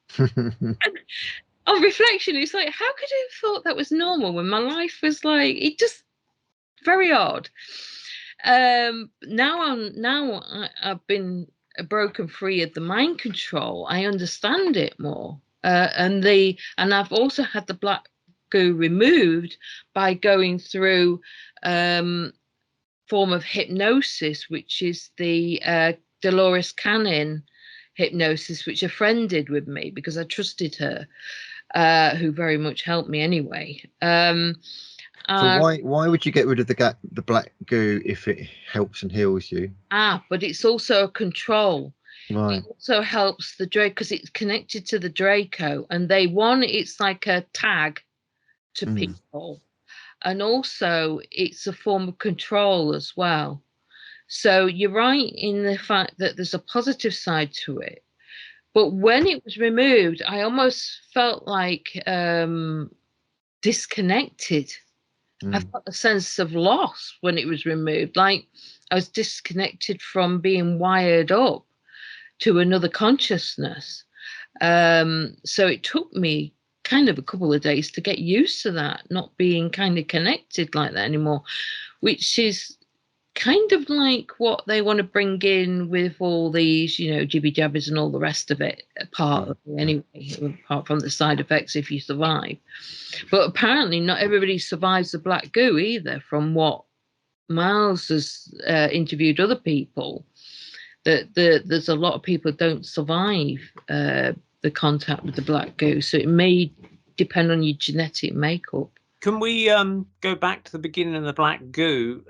S4: on reflection, it's like, how could I have thought that was normal when my life was like, it just very odd. Now I've been broken free of the mind control. I understand it more, and I've also had the black goo removed by going through form of hypnosis, which is the Dolores Cannon hypnosis, which a friend did with me because I trusted her, who very much helped me anyway.
S2: So why would you get rid of the black goo if it helps and heals you?
S4: But it's also a control.
S2: Right.
S4: It also helps the Draco because it's connected to the Draco, and it's like a tag to people, and also it's a form of control as well. So you're right in the fact that there's a positive side to it, but when it was removed, I almost felt like disconnected. I felt a sense of loss when it was removed, like I was disconnected from being wired up to another consciousness. So it took me kind of a couple of days to get used to that, not being kind of connected like that anymore, which is kind of like what they want to bring in with all these, jibby jabbers and all the rest of it, part of it anyway, apart from the side effects if you survive. But apparently not everybody survives the black goo either, from what Miles has interviewed other people, that there's a lot of people don't survive the contact with the black goo. So it may depend on your genetic makeup.
S1: Can we go back to the beginning of the black goo?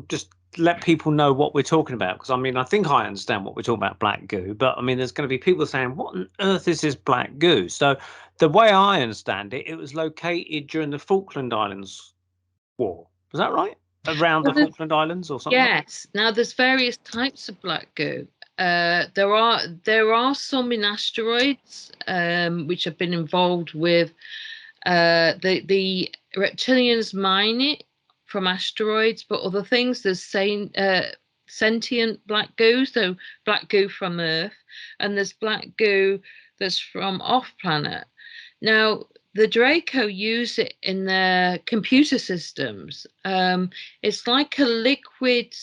S1: Just let people know what we're talking about, because I think I understand what we're talking about, black goo, but there's going to be people saying, what on earth is this black goo? So the way I understand it, it was located during the Falkland Islands War. Is that right? Around the Falkland Islands or something?
S4: Yes. Now there's various types of black goo. There are some in asteroids which have been involved with the reptilians mine it from asteroids, but other things, there's sentient black goo, so black goo from Earth, and there's black goo that's from off planet. Now the Draco use it in their computer systems. It's like a liquid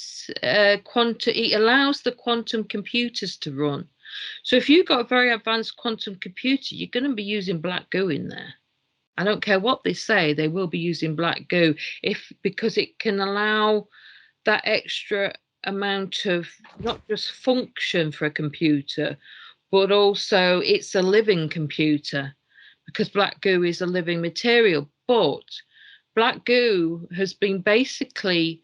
S4: quantum. It allows the quantum computers to run. So if you've got a very advanced quantum computer, you're going to be using black goo in there. I don't care what they say, they will be using black goo because it can allow that extra amount of not just function for a computer, but also it's a living computer, because black goo is a living material. But black goo has been basically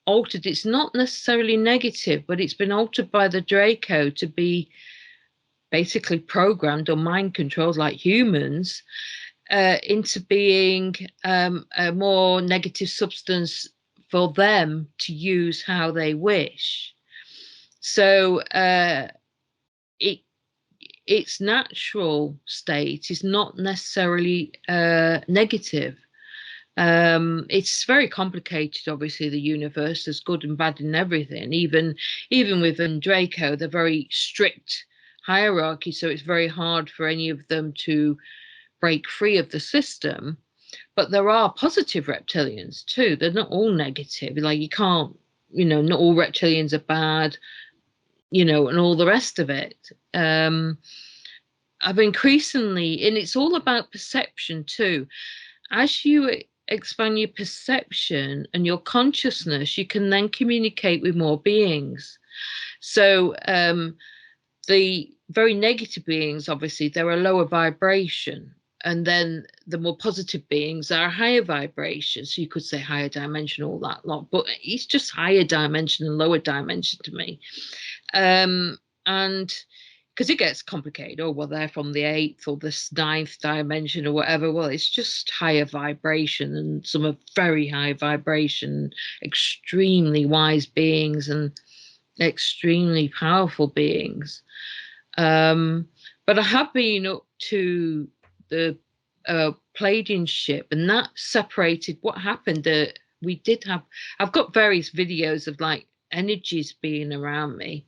S4: altered. It's not necessarily negative, but it's been altered by the Draco to be basically programmed or mind controlled like humans into being a more negative substance for them to use how they wish. So its natural state is not necessarily negative. It's very complicated, obviously, the universe. There's good and bad in everything. Even within Draco, they're very strict hierarchy, so it's very hard for any of them to break free of the system. But there are positive reptilians too. They're not all negative. Like, you can't, not all reptilians are bad, and all the rest of it. I've increasingly, and it's all about perception too. As you expand your perception and your consciousness, you can then communicate with more beings. So the very negative beings, obviously, they're a lower vibration. And then the more positive beings are higher vibration. So you could say higher dimension, all that lot, but it's just higher dimension and lower dimension to me. And because it gets complicated. Oh, well, they're from the 8th or the 9th dimension or whatever. Well, it's just higher vibration, and some are very high vibration, extremely wise beings and extremely powerful beings. But I have been up to the Pleiadian ship, and that separated what happened. I've got various videos of like energies being around me,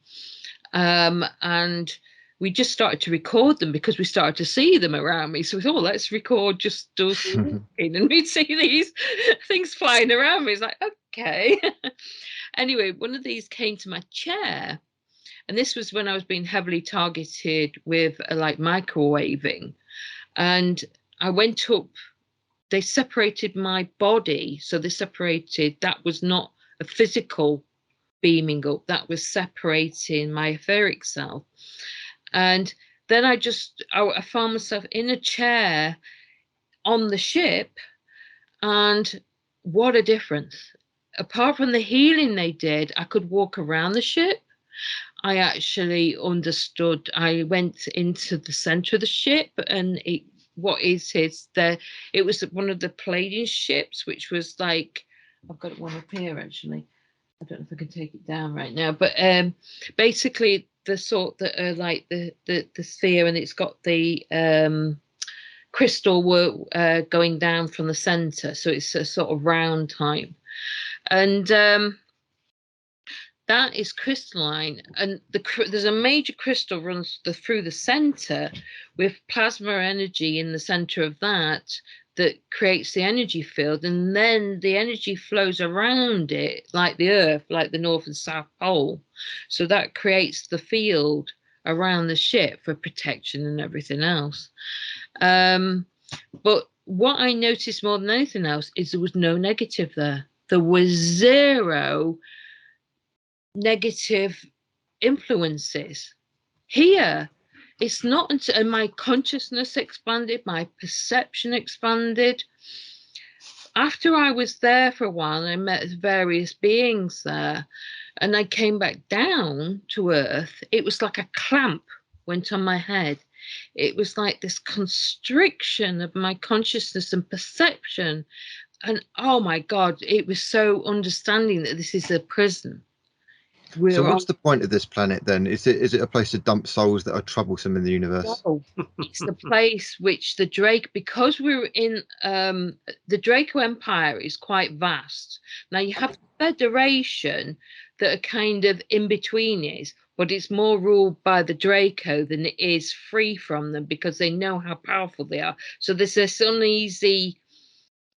S4: and we just started to record them because we started to see them around me. So we thought, let's record just us walking, and we'd see these things flying around me. It's like, okay. Anyway, one of these came to my chair, and this was when I was being heavily targeted with like microwaving, and I went up. They separated my body, so they separated. That was not a physical beaming up, that was separating my etheric self. And then I found myself in a chair on the ship, and what a difference. Apart from the healing they did, I could walk around the ship. I actually understood. I went into the center of the ship, and it was one of the Palladian ships, which was like, I've got one up here actually. I don't know if I can take it down right now, but basically the sort that are like the sphere, and it's got the crystal going down from the center, so it's a sort of round type, and that is crystalline, and there's a major crystal runs through the center with plasma energy in the center of that creates the energy field, and then the energy flows around it like the Earth, like the North and South Pole. So that creates the field around the ship for protection and everything else. But what I noticed more than anything else is there was no negative there. There was zero negative influences. Here, it's not until my consciousness expanded, my perception expanded. After I was there for a while, I met various beings there, and I came back down to Earth. It was like a clamp went on my head. It was like this constriction of my consciousness and perception. And oh my God, it was so understanding that this is a prison.
S2: So what's the point of this planet then? Is it a place to dump souls that are troublesome in the universe?
S4: No, it's the place which the Drake, because we're in the Draco Empire is quite vast. Now you have the Federation that are kind of in between it, but it's more ruled by the Draco than it is free from them, because they know how powerful they are. So there's this uneasy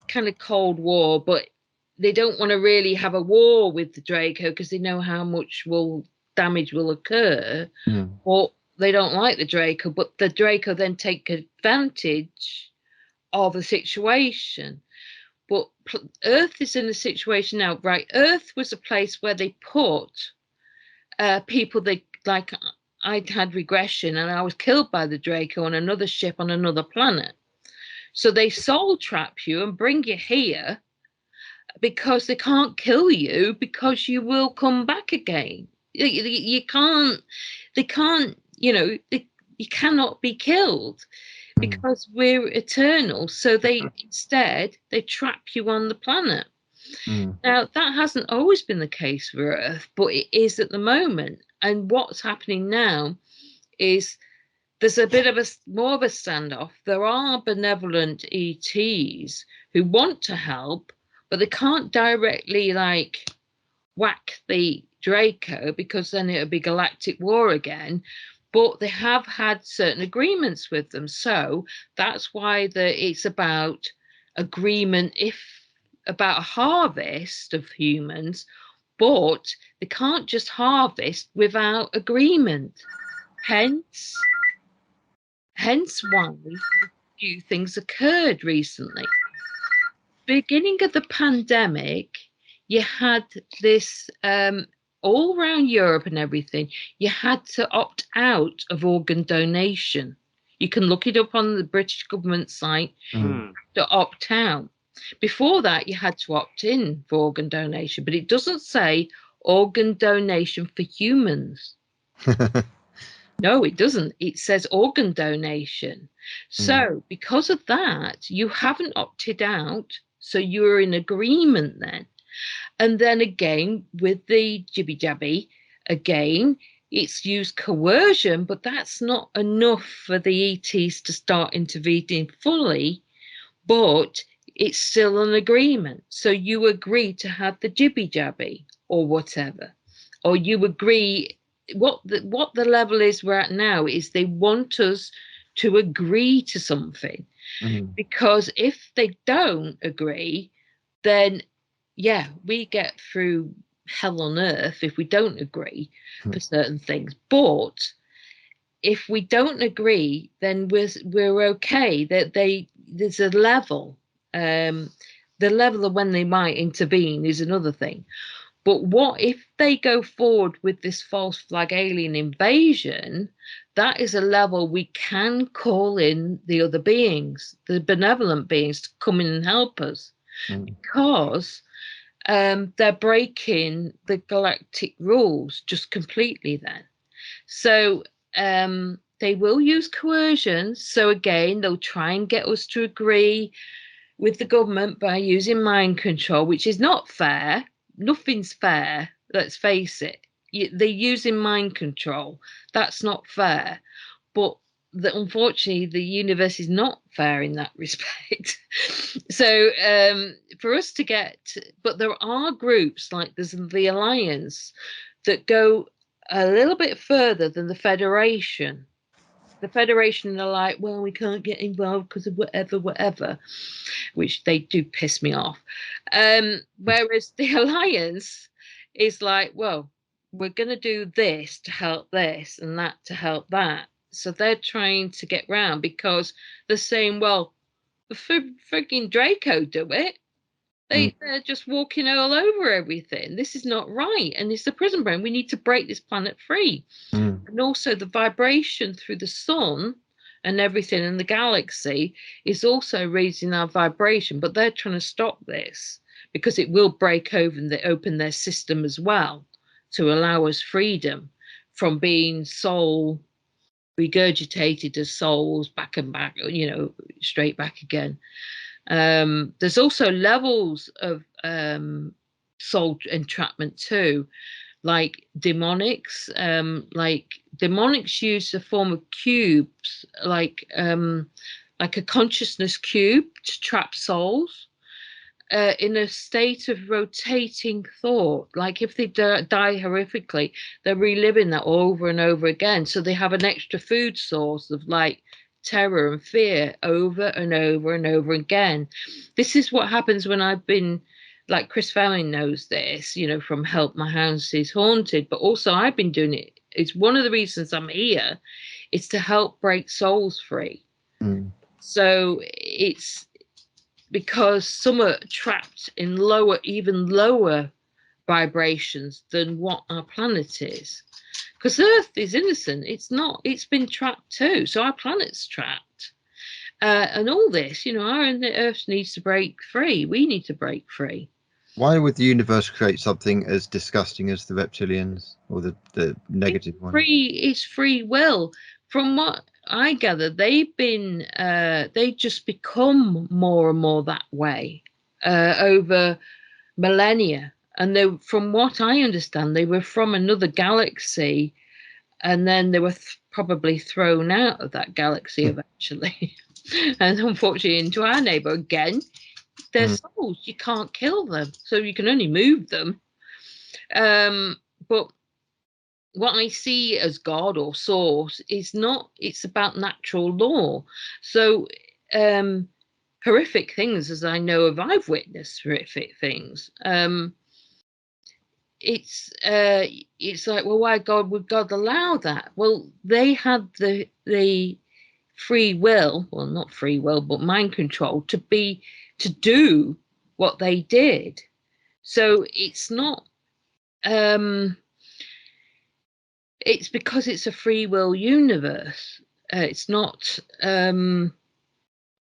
S4: kind of Cold War, but they don't want to really have a war with the Draco because they know how much damage will occur, or they don't like the Draco, but the Draco then take advantage of the situation. But Earth is in a situation now, right? Earth was a place where they put people like I'd had regression and I was killed by the Draco on another ship on another planet. So they soul trap you and bring you here, because they can't kill you, because you will come back again. You can't, you cannot be killed because we're eternal. So instead they trap you on the planet. Now that hasn't always been the case for Earth, but it is at the moment. And what's happening now is there's a bit of more of a standoff. There are benevolent ETs who want to help, but they can't directly whack the Draco, because then it'll be galactic war again. But they have had certain agreements with them. So that's why it's about agreement, about a harvest of humans, but they can't just harvest without agreement. Hence why a few things occurred recently. Beginning of the pandemic, you had this all around Europe and everything. You had to opt out of organ donation. You can look it up on the British government site to opt out. Before that, you had to opt in for organ donation, but it doesn't say organ donation for humans. No, it doesn't. It says organ donation. So because of that, you haven't opted out. So you're in agreement then. And then again, with the jibby jabby, again, it's used coercion, but that's not enough for the ETs to start intervening fully, but it's still an agreement. So you agree to have the jibby jabby or whatever, or you agree what the level is we're at now is they want us to agree to something, because if they don't agree, then yeah, we get through hell on earth if we don't agree for certain things. But if we don't agree, then we're okay. That there's a level. The level of when they might intervene is another thing. But what if they go forward with this false flag alien invasion? That is a level we can call in the other beings, the benevolent beings, to come in and help us, because they're breaking the galactic rules just completely then. So they will use coercion. So again, they'll try and get us to agree with the government by using mind control, which is not fair. Nothing's fair, let's face it. They're using mind control. That's not fair. But unfortunately, the universe is not fair in that respect. So for us to but there are groups like there's the Alliance that go a little bit further than the Federation. The Federation are like, well, we can't get involved because of whatever, which they do piss me off. Whereas the Alliance is like, well, we're going to do this to help this and that to help that. So they're trying to get round, because they're saying, well, the frigging Draco do it. They're just walking all over everything. This is not right. And it's the prison brain. We need to break this planet free. And also the vibration through the sun and everything in the galaxy is also raising our vibration. But they're trying to stop this because it will break open their system as well to allow us freedom from being soul regurgitated as souls back and back, straight back again. There's also levels of soul entrapment too, like demonics. Like demonics use a form of cubes, like a consciousness cube, to trap souls in a state of rotating thought. Like if they die horrifically, they're reliving that over and over again. So they have an extra food source of like terror and fear over and over and over again. This is what happens when I've been, like Chris Fleming knows this, from Help My House is Haunted, but also I've been doing it. It's one of the reasons I'm here. It's to help break souls free. So it's because some are trapped in even lower vibrations than what our planet is. Because Earth is innocent. It's not. It's been trapped too. So our planet's trapped. And all this, the Earth needs to break free. We need to break free.
S2: Why would the universe create something as disgusting as the reptilians, or the negative one?
S4: It's free will. From what I gather, they just become more and more that way over millennia. And from what I understand, they were from another galaxy, and then they were probably thrown out of that galaxy eventually. And unfortunately, into our neighbor again. They're souls. You can't kill them, so you can only move them. But what I see as God or source is not. It's about natural law. So horrific things, as I know of, I've witnessed horrific things. It's like, well, why would God allow that? Well, they had the free will, well, not free will, but mind control to do what they did. So it's not. It's because it's a free will universe. It's not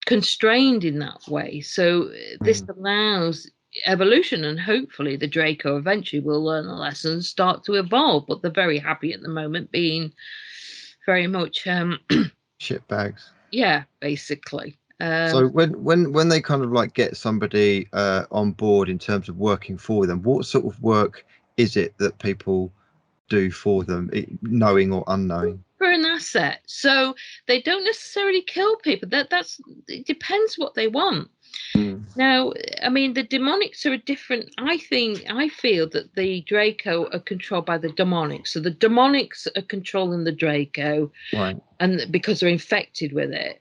S4: constrained in that way. So this allows evolution, and hopefully the Draco eventually will learn a lesson and start to evolve. But they're very happy at the moment, being very much
S2: shitbags.
S4: Yeah, basically.
S2: So when they kind of like get somebody on board in terms of working for them, what sort of work is it that people do for them, knowing or unknowing?
S4: For an asset. So they don't necessarily kill people. It depends what they want. Now, I mean, the demonics are a different. I feel that the Draco are controlled by the demonics. So the demonics are controlling the Draco,
S2: Right.
S4: and because they're infected with it.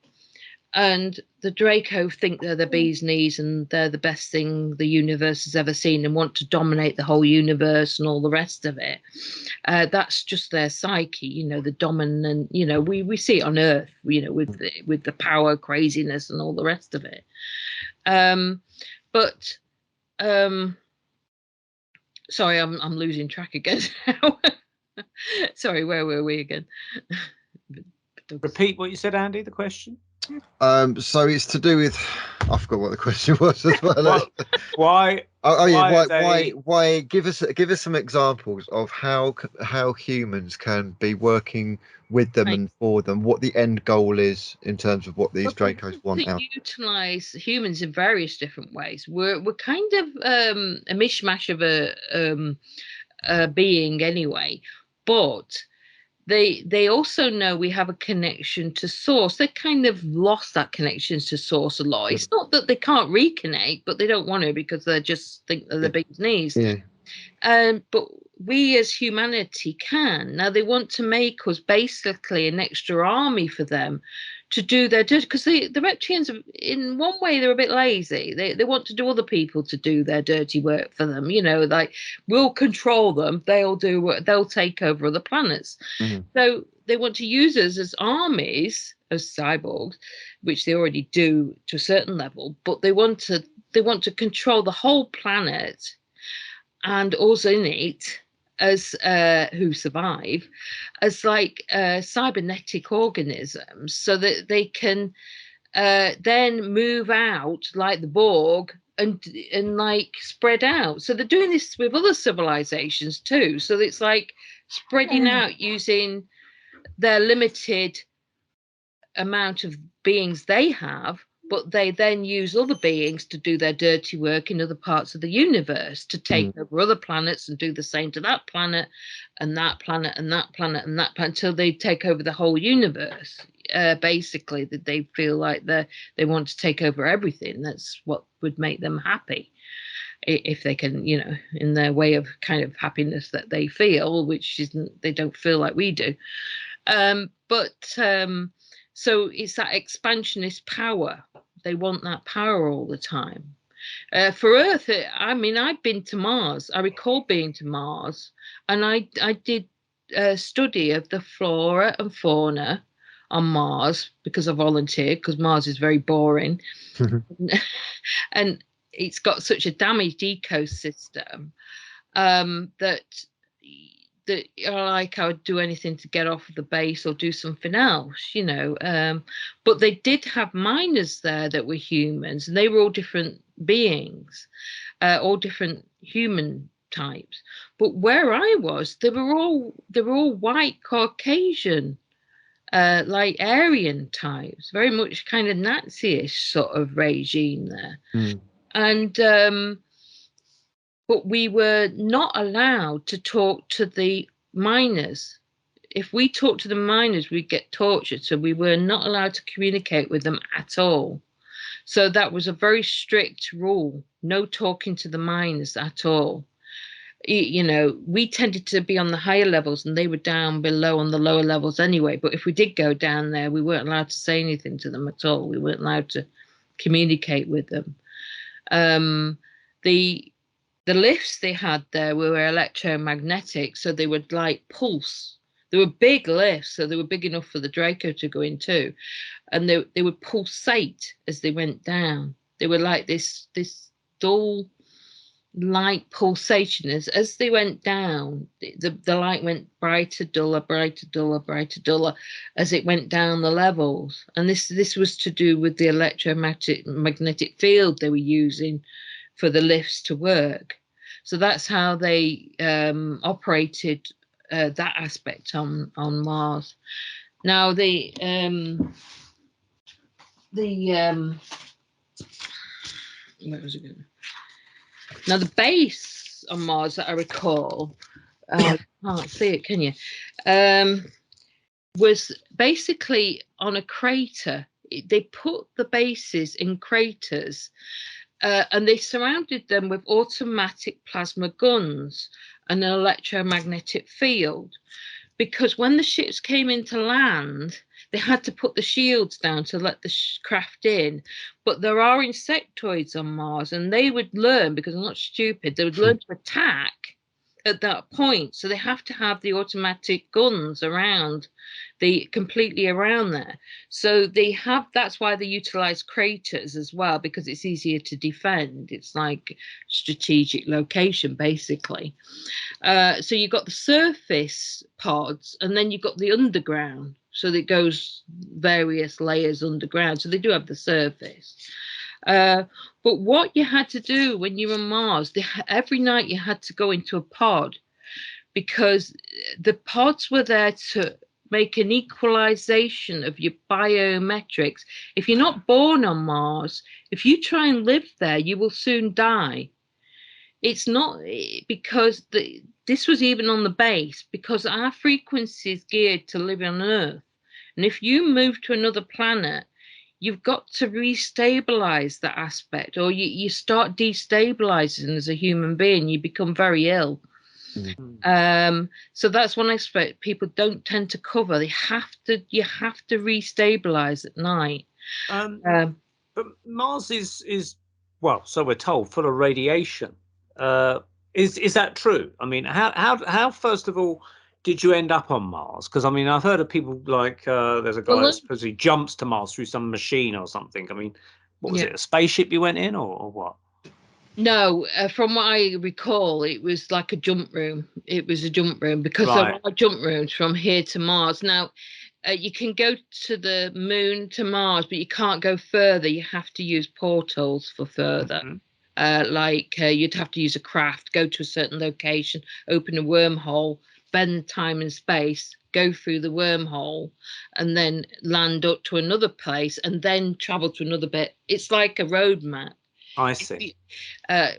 S4: And the Draco think they're the bee's knees and they're the best thing the universe has ever seen and want to dominate the whole universe and all the rest of it. That's just their psyche, you know, the dominant, you know, we see it on Earth, you know, with the power, craziness and all the rest of it. Sorry, I'm losing track again now. Sorry, where were we again?
S1: Repeat what you said, Andy, the question.
S2: So it's to do with, I forgot what the question was as well.
S1: Why?
S2: Why? Give us some examples of how humans can be working with them and for them. What the end goal is in terms of what these Dracos want out.
S4: Utilize humans in various different ways. We're kind of a mishmash of a being anyway, but they also know we have a connection to source. They kind of lost that connection to source a lot. It's not that they can't reconnect, but they don't want to because they just think they're the bee's knees. Yeah. But we as humanity can. Now they want to make us basically an extra army for them to do their dirty, because the reptilians, in one way, they're a bit lazy. They want to do other people to do their dirty work for them. You know, like, we'll control them. They'll take over other planets. Mm-hmm. So they want to use us as armies, as cyborgs, which they already do to a certain level. But they want to control the whole planet and also in it, as who survive, as like cybernetic organisms, so that they can then move out like the Borg and like spread out. So they're doing this with other civilizations too. So it's like spreading out using their limited amount of beings they have, but they then use other beings to do their dirty work in other parts of the universe, to take over other planets and do the same to that planet and that planet and that planet and that planet, until they take over the whole universe. Basically, that they feel like they want to take over everything. That's what would make them happy, if they can, you know, in their way of kind of happiness that they feel, which isn't, they don't feel like we do. So it's that expansionist power. They want that power all the time. For Earth, I mean, I've been to Mars. I recall being to Mars, and I did a study of the flora and fauna on Mars because I volunteered, because Mars is very boring. And it's got such a damaged ecosystem that like I would do anything to get off of the base or do something else, you know. But they did have miners there that were humans, and they were all different beings, all different human types. But where I was, they were all white Caucasian, like Aryan types, very much kind of Nazi-ish sort of regime there. And but we were not allowed to talk to the miners. If we talked to the miners, we'd get tortured. So we were not allowed to communicate with them at all. So that was a very strict rule. No talking to the miners at all. You know, we tended to be on the higher levels and they were down below on the lower levels anyway. But if we did go down there, we weren't allowed to say anything to them at all. We weren't allowed to communicate with them. The lifts they had there were electromagnetic, so they would like pulse. They were big lifts, so they were big enough for the Draco to go into, and they would pulsate as they went down. They were like this dull light pulsation as they went down. The light went brighter, duller, brighter, duller, brighter, duller as it went down the levels. And this was to do with the electromagnetic field they were using for the lifts to work. So that's how they operated that aspect on Mars. Now the where was it going? Now the base on Mars that I recall, can't see it, can you? Was basically on a crater they put the bases in craters, and they surrounded them with automatic plasma guns and an electromagnetic field, because when the ships came into land, they had to put the shields down to let the craft in. But there are insectoids on Mars, and they would learn, because they're not stupid, they would learn to attack at that point. So they have to have the automatic guns around, completely around there. So that's why they utilize craters as well, because it's easier to defend. It's like strategic location, basically. So you've got the surface pods, and then you've got the underground. So it goes various layers underground. So they do have the surface. But what you had to do when you were on Mars, every night you had to go into a pod, because the pods were there to make an equalization of your biometrics. If you're not born on Mars, if you try and live there, you will soon die. It's not because this was even on the base, because our frequency is geared to live on Earth. And if you move to another planet, you've got to restabilize that aspect, or you start destabilizing as a human being. You become very ill. Mm-hmm. So that's one aspect people don't tend to cover. You have to restabilize at night.
S1: But Mars is well, so we're told, full of radiation. Is that true? I mean, how first of all did you end up on Mars? Because I mean, I've heard of people like there's a guy that supposedly jumps to Mars through some machine or something. I mean, what was it? A spaceship you went in, or what?
S4: No, from what I recall, it was like a jump room. It was a jump room, because there are jump rooms from here to Mars. Now, you can go to the moon to Mars, but you can't go further. You have to use portals for further. Mm-hmm. You'd have to use a craft, go to a certain location, open a wormhole, bend time and space, go through the wormhole, and then land up to another place, and then travel to another bit. It's like a roadmap.
S1: I see.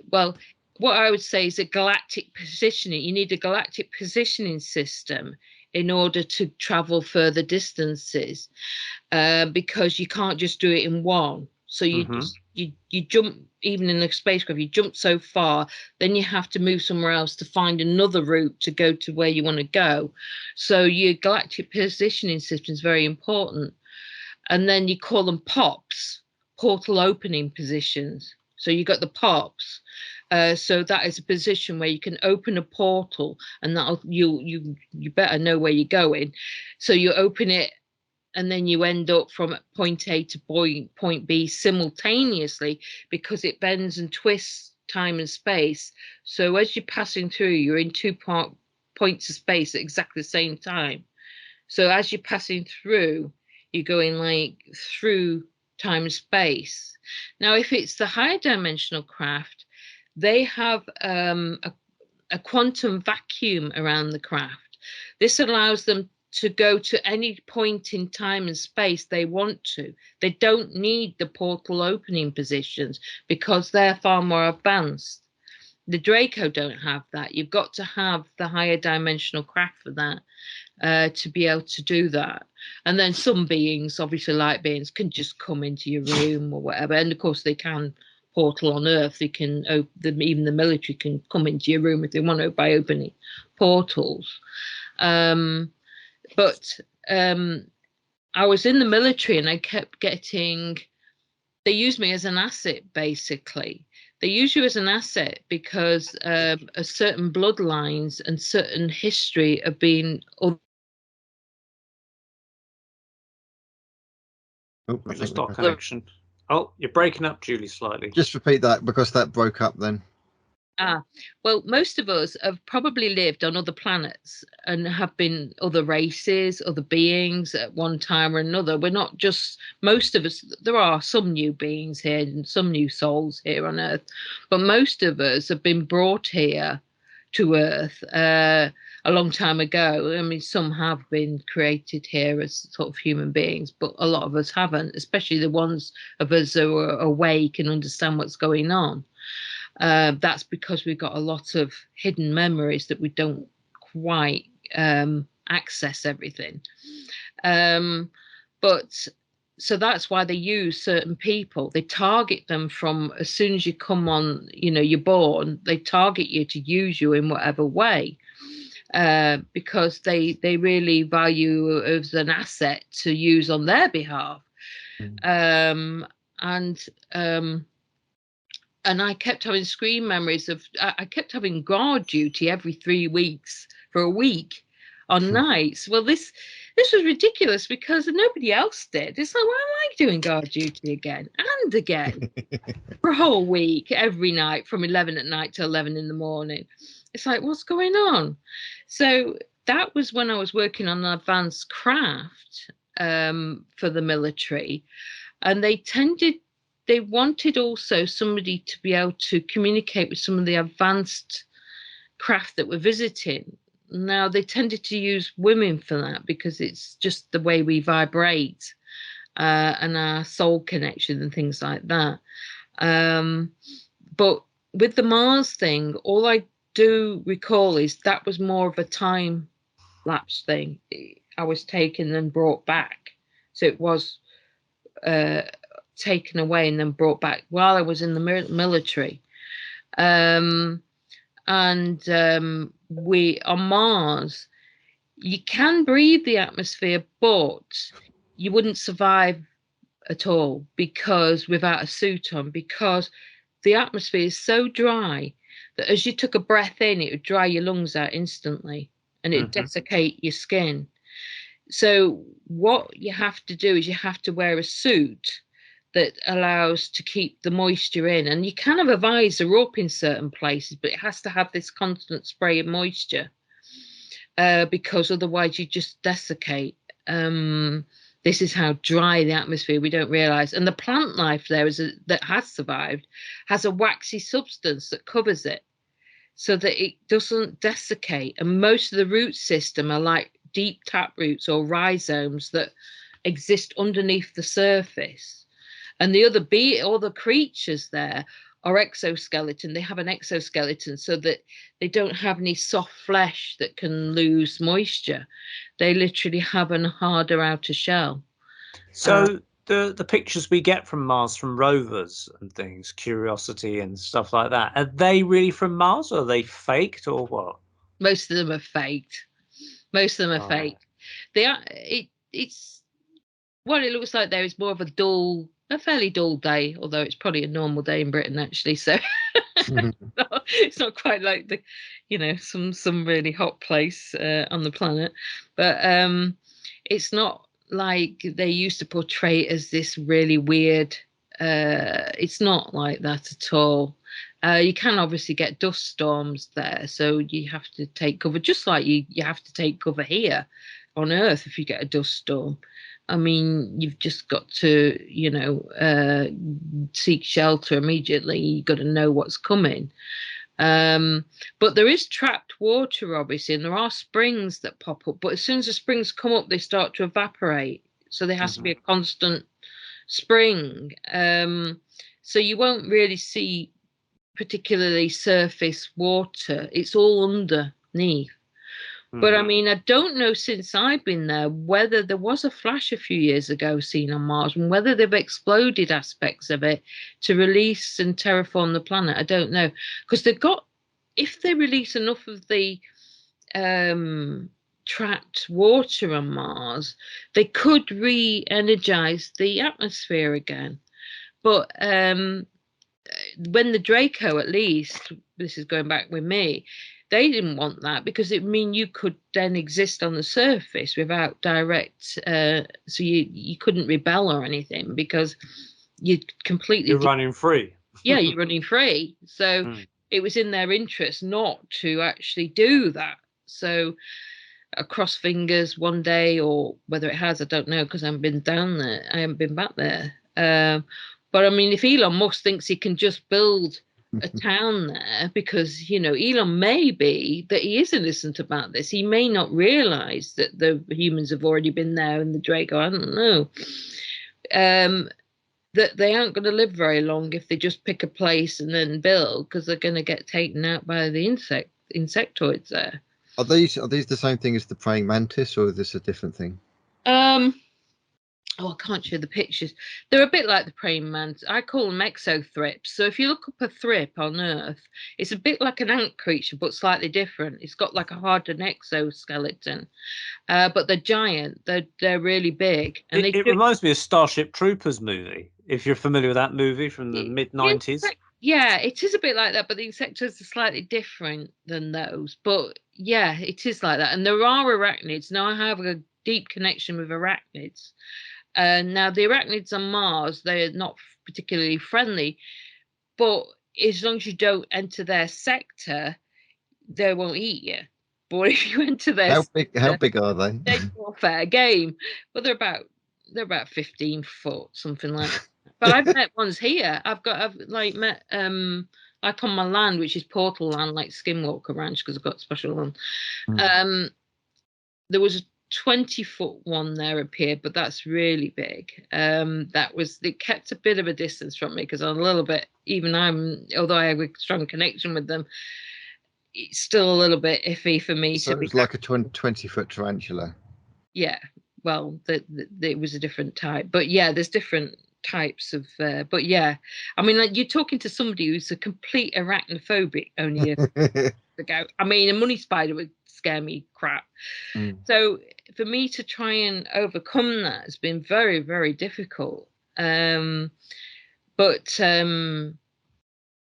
S4: Well, what I would say is a galactic positioning. You need a galactic positioning system in order to travel further distances, because you can't just do it in one. So you you jump, even in a spacecraft, you jump so far, then you have to move somewhere else to find another route to go to where you want to go. So your galactic positioning system is very important. And then you call them POPs, portal opening positions. So you got the POPs. So that is a position where you can open a portal, and that'll you better know where you're going. So you open it, and then you end up from point A to point B simultaneously, because it bends and twists time and space. So as you're passing through, you're in two points of space at exactly the same time. So as you're passing through, you're going like through time and space. Now, if it's the higher dimensional craft, they have a quantum vacuum around the craft. This allows them to go to any point in time and space they want to. They don't need the portal opening positions, because they're far more advanced. The Draco don't have that. You've got to have the higher dimensional craft for that, to be able to do that. And then some beings, obviously light beings, can just come into your room or whatever. And of course they can portal on Earth. They can even the military can come into your room if they want to, by opening portals. But I was in the military, and I kept getting, they used me as an asset, basically. They use you as an asset because a certain bloodlines and certain history have been.
S1: We lost our connection. Oh, you're breaking up, Julie, slightly.
S2: Just repeat that, because that broke up then.
S4: Well, most of us have probably lived on other planets and have been other races, other beings at one time or another. We're not just, most of us, there are some new beings here and some new souls here on Earth, but most of us have been brought here to Earth a long time ago. I mean, some have been created here as sort of human beings, but a lot of us haven't, especially the ones of us who are awake and understand what's going on. That's because we've got a lot of hidden memories that we don't quite access everything. But so that's why they use certain people. They target them from as soon as you come on, you're born, they target you to use you in whatever way, because they really value you as an asset to use on their behalf. And I kept having screen memories of, I kept having guard duty every 3 weeks for a week on nights. Well, this was ridiculous because nobody else did. It's like, why am I doing guard duty again and again for a whole week, every night from 11 at night to 11 in the morning? It's like, what's going on? So that was when I was working on an advanced craft for the military. And they wanted also somebody to be able to communicate with some of the advanced craft that we're visiting. Now, they tended to use women for that because it's just the way we vibrate and our soul connection and things like that. But with the Mars thing, all I do recall is that was more of a time lapse thing. I was taken and brought back. So it was taken away and then brought back while I was in the military. We on Mars, you can breathe the atmosphere, but you wouldn't survive at all because without a suit on, because the atmosphere is so dry that as you took a breath in, it would dry your lungs out instantly and it would desiccate your skin. So what you have to do is you have to wear a suit that allows to keep the moisture in, and you can have a visor up in certain places, but it has to have this constant spray of moisture because otherwise you just desiccate. This is how dry the atmosphere, we don't realize. And the plant life there that has survived has a waxy substance that covers it so that it doesn't desiccate. And most of the root system are like deep tap roots or rhizomes that exist underneath the surface. And the other creatures there are exoskeleton. They have an exoskeleton so that they don't have any soft flesh that can lose moisture. They literally have a harder outer shell.
S1: So the pictures we get from Mars from rovers and things, Curiosity and stuff like that, are they really from Mars or are they faked or what?
S4: Most of them are faked. Most of them are faked. They are. It's what it looks like. There is more of a fairly dull day, although it's probably a normal day in Britain actually. So it's not quite like some really hot place on the planet, but it's not like they used to portray it as this really weird. It's not like that at all. You can obviously get dust storms there, so you have to take cover, just like you have to take cover here on Earth if you get a dust storm. I mean, you've just got to, seek shelter immediately. You've got to know what's coming. But there is trapped water, obviously, and there are springs that pop up. But as soon as the springs come up, they start to evaporate. So there has to be a constant spring. So you won't really see particularly surface water. It's all underneath. But I mean, I don't know since I've been there whether there was a flash a few years ago seen on Mars and whether they've exploded aspects of it to release and terraform the planet. I don't know, because if they release enough of the trapped water on Mars, they could re-energize the atmosphere again. But when the Draco, at least, this is going back with me, they didn't want that because it mean you could then exist on the surface without direct, so you couldn't rebel or anything because you're
S1: running free.
S4: Yeah, you're running free. So it was in their interest not to actually do that. So cross fingers one day, or whether it has, I don't know, because I haven't been down there. I haven't been back there. But I mean, if Elon Musk thinks he can just build a town there, because Elon may be that he is innocent about this. He may not realize that the humans have already been there and the Draco, I don't know. That they aren't going to live very long if they just pick a place and then build, because they're going to get taken out by the insectoids there.
S2: Are these the same thing as the praying mantis, or is this a different thing?
S4: I can't show the pictures. They're a bit like the praying mantis. I call them exothrips. So if you look up a thrip on Earth, it's a bit like an ant creature, but slightly different. It's got like a hardened exoskeleton, but they're giant. They're really big, and
S1: it reminds me of Starship Troopers movie. If you're familiar with that movie from the mid-90s.
S4: Yeah, it is a bit like that, but the insectoids are slightly different than those. But yeah, it is like that. And there are arachnids. Now I have a deep connection with arachnids. Now the arachnids on Mars, they're not particularly friendly, but as long as you don't enter their sector, they won't eat you. But if you enter their
S2: how big are they?
S4: They're more fair game. But they're about 15 foot, something like that. But I've met ones here. I've met like on my land, which is portal land, like Skinwalker Ranch, because I've got special land. There was a 20-foot one there appeared, but that's really big. It kept a bit of a distance from me because I'm a little bit, although I have a strong connection with them, it's still a little bit iffy for me.
S2: So it was like a 20-foot tarantula.
S4: Yeah, well, it was a different type, but yeah, there's different types of. But yeah, I mean, like, you're talking to somebody who's a complete arachnophobic only ago. I mean, a money spider would scare me crap. So for me to try and overcome that has been very, very difficult. But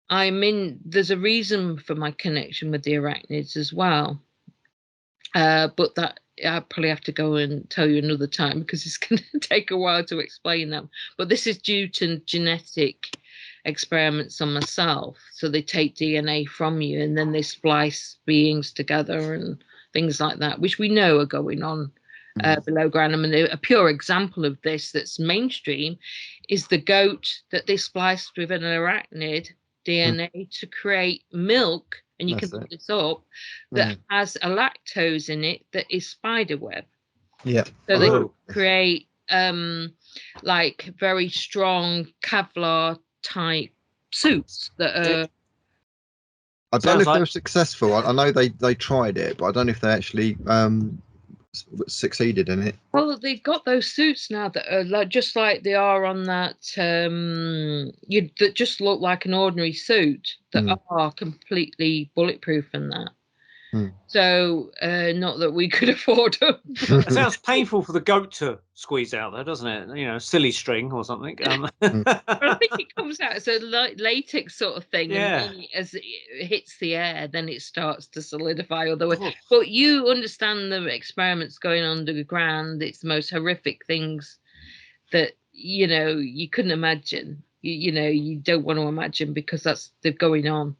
S4: there's a reason for my connection with the arachnids as well. But that I probably have to go and tell you another time because it's going to take a while to explain them. But this is due to genetic experiments on myself. So they take DNA from you and then they splice beings together and things like that, which we know are going on below ground. I mean, a pure example of this that's mainstream is the goat that they spliced with an arachnid DNA to create milk. And you can look this up, that has a lactose in it that is spider web. Yeah. So they create like very strong Kevlar type suits that are.
S2: I don't know if they were successful. I know they tried it, but I don't know if they actually succeeded in it.
S4: Well, they've got those suits now that are just like they are on that that just look like an ordinary suit that are completely bulletproof and that. So not that we could afford them.
S1: It sounds painful for the goat to squeeze out there, doesn't it? You know, silly string or something.
S4: But I think it comes out as a latex sort of thing.
S1: Yeah.
S4: And then as it hits the air, then it starts to solidify. But you understand the experiments going on underground. It's the most horrific things that, you know, you couldn't imagine. You don't want to imagine because they're going on.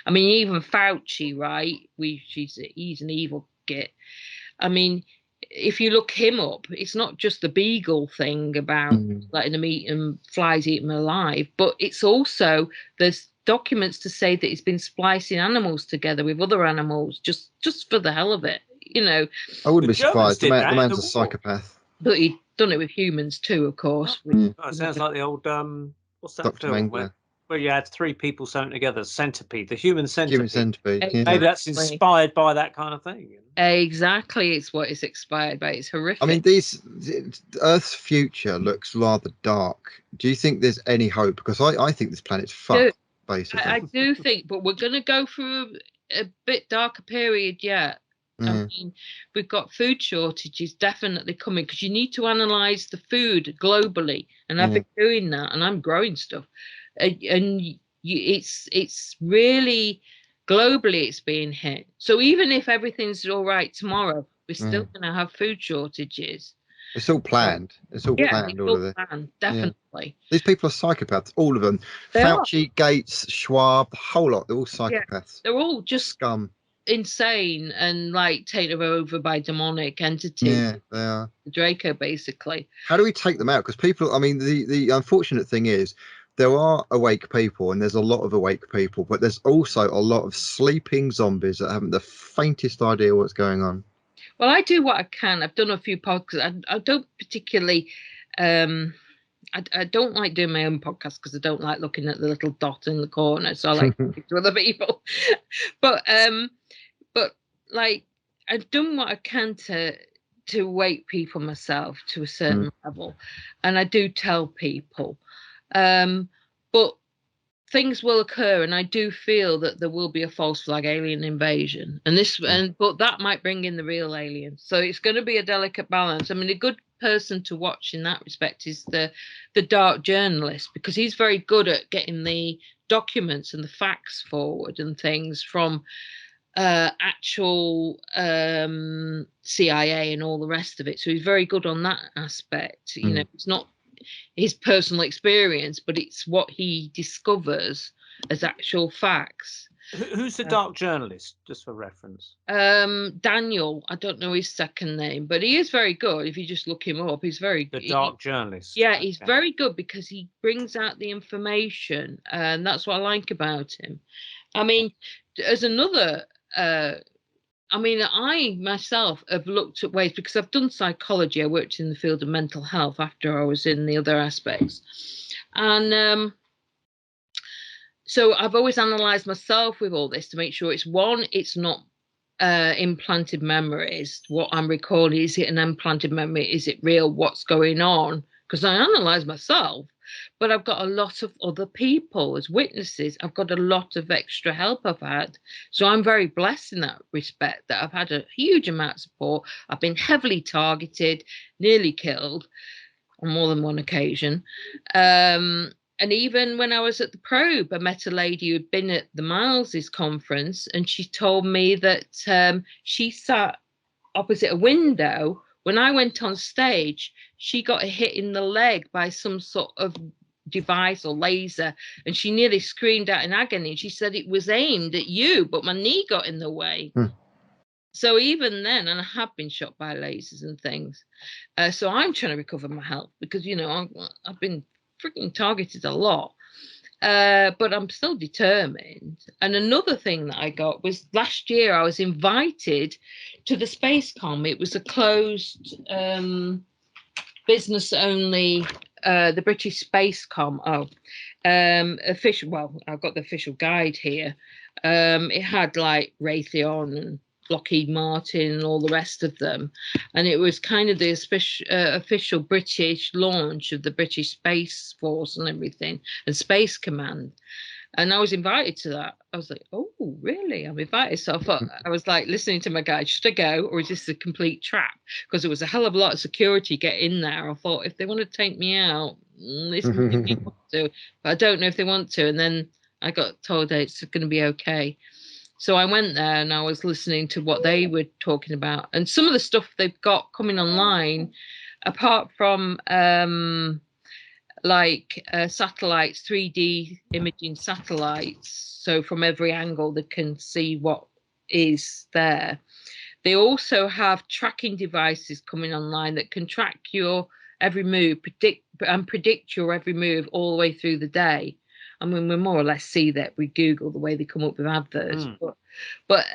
S4: I mean, even Fauci, right? He's an evil git. I mean, if you look him up, it's not just the beagle thing about letting them eat and flies eat them alive, but it's also there's documents to say that he's been splicing animals together with other animals just for the hell of it. You know,
S2: I wouldn't be surprised. The man's a psychopath.
S4: But he'd done it with humans too, of course.
S1: It sounds like the old what's that
S2: Dr.
S1: film where you had three people sewn together, centipede, the human centipede.
S4: Exactly.
S1: Maybe that's inspired by that kind of thing.
S4: Exactly, it's what it's inspired by. It's horrific.
S2: I mean, Earth's future looks rather dark. Do you think there's any hope? Because I think this planet's fucked, basically.
S4: I do think, but we're going to go through a bit darker period yet. I mean, we've got food shortages definitely coming because you need to analyze the food globally, and I've been doing that, and I'm growing stuff. It's really globally it's being hit. So even if everything's all right tomorrow, we're still going to have food shortages.
S2: It's all planned. It's all planned. All of it.
S4: Definitely.
S2: Yeah. These people are psychopaths. All of them. Fauci, Gates, Schwab, the whole lot. They're all psychopaths.
S4: Yeah. They're all just
S2: scum,
S4: insane, and like taken over by demonic entities.
S2: Yeah, they are.
S4: Draco, basically.
S2: How do we take them out? Because people. I mean, the unfortunate thing is, there are awake people, and there's a lot of awake people, but there's also a lot of sleeping zombies that haven't the faintest idea what's going on.
S4: Well, I do what I can. I've done a few podcasts. I don't particularly, I don't like doing my own podcast because I don't like looking at the little dot in the corner. So I like to speak to other people. But like I've done what I can to to wake people myself to a certain level, and I do tell people, but things will occur, and I do feel that there will be a false flag alien invasion, but that might bring in the real aliens. So it's going to be a delicate balance. I mean, a good person to watch in that respect is the dark journalist, because he's very good at getting the documents and the facts forward and things from actual CIA and all the rest of it. So he's very good on that aspect. You know, it's not his personal experience, but it's what he discovers as actual facts.
S1: Who's the dark journalist, just for reference?
S4: Daniel, I don't know his second name, but he is very good. If you just look him up, he's very good.
S1: The dark journalist.
S4: Yeah, okay. He's very good because he brings out the information, and that's what I like about him. I mean, as another I myself have looked at ways, because I've done psychology. I worked in the field of mental health after I was in the other aspects. And so I've always analysed myself with all this to make sure it's not implanted memories. What I'm recalling, is it an implanted memory? Is it real? What's going on? Because I analyse myself. But I've got a lot of other people as witnesses. I've got a lot of extra help I've had. So I'm very blessed in that respect, that I've had a huge amount of support. I've been heavily targeted, nearly killed on more than one occasion. And even when I was at the Probe, I met a lady who'd been at the Miles's conference, and she told me that she sat opposite a window. When I went on stage, she got a hit in the leg by some sort of device or laser, and she nearly screamed out in agony. She said it was aimed at you, but my knee got in the way. So even then, and I have been shot by lasers and things. So I'm trying to recover my health, because, you know, I've been freaking targeted a lot. But I'm still determined. And another thing that I got was last year I was invited to the Spacecom. It was a closed business only, the British Spacecom. Official. Well, I've got the official guide here. It had like Raytheon and Lockheed Martin and all the rest of them, and it was kind of the official British launch of the British Space Force and everything, and Space Command. And I was invited to that. I was like, oh, really? I'm invited. So I thought, I was like listening to my guide, should I go, or is this a complete trap? Because there was a hell of a lot of security get in there. I thought, if they want to take me out, this might want to, but I don't know if they want to. And then I got told that it's going to be okay. So I went there and I was listening to what they were talking about, and some of the stuff they've got coming online, apart from satellites, 3D imaging satellites. So from every angle they can see what is there. They also have tracking devices coming online that can track your every move, predict your every move all the way through the day. I mean, we more or less see that. We Google the way they come up with adverts. But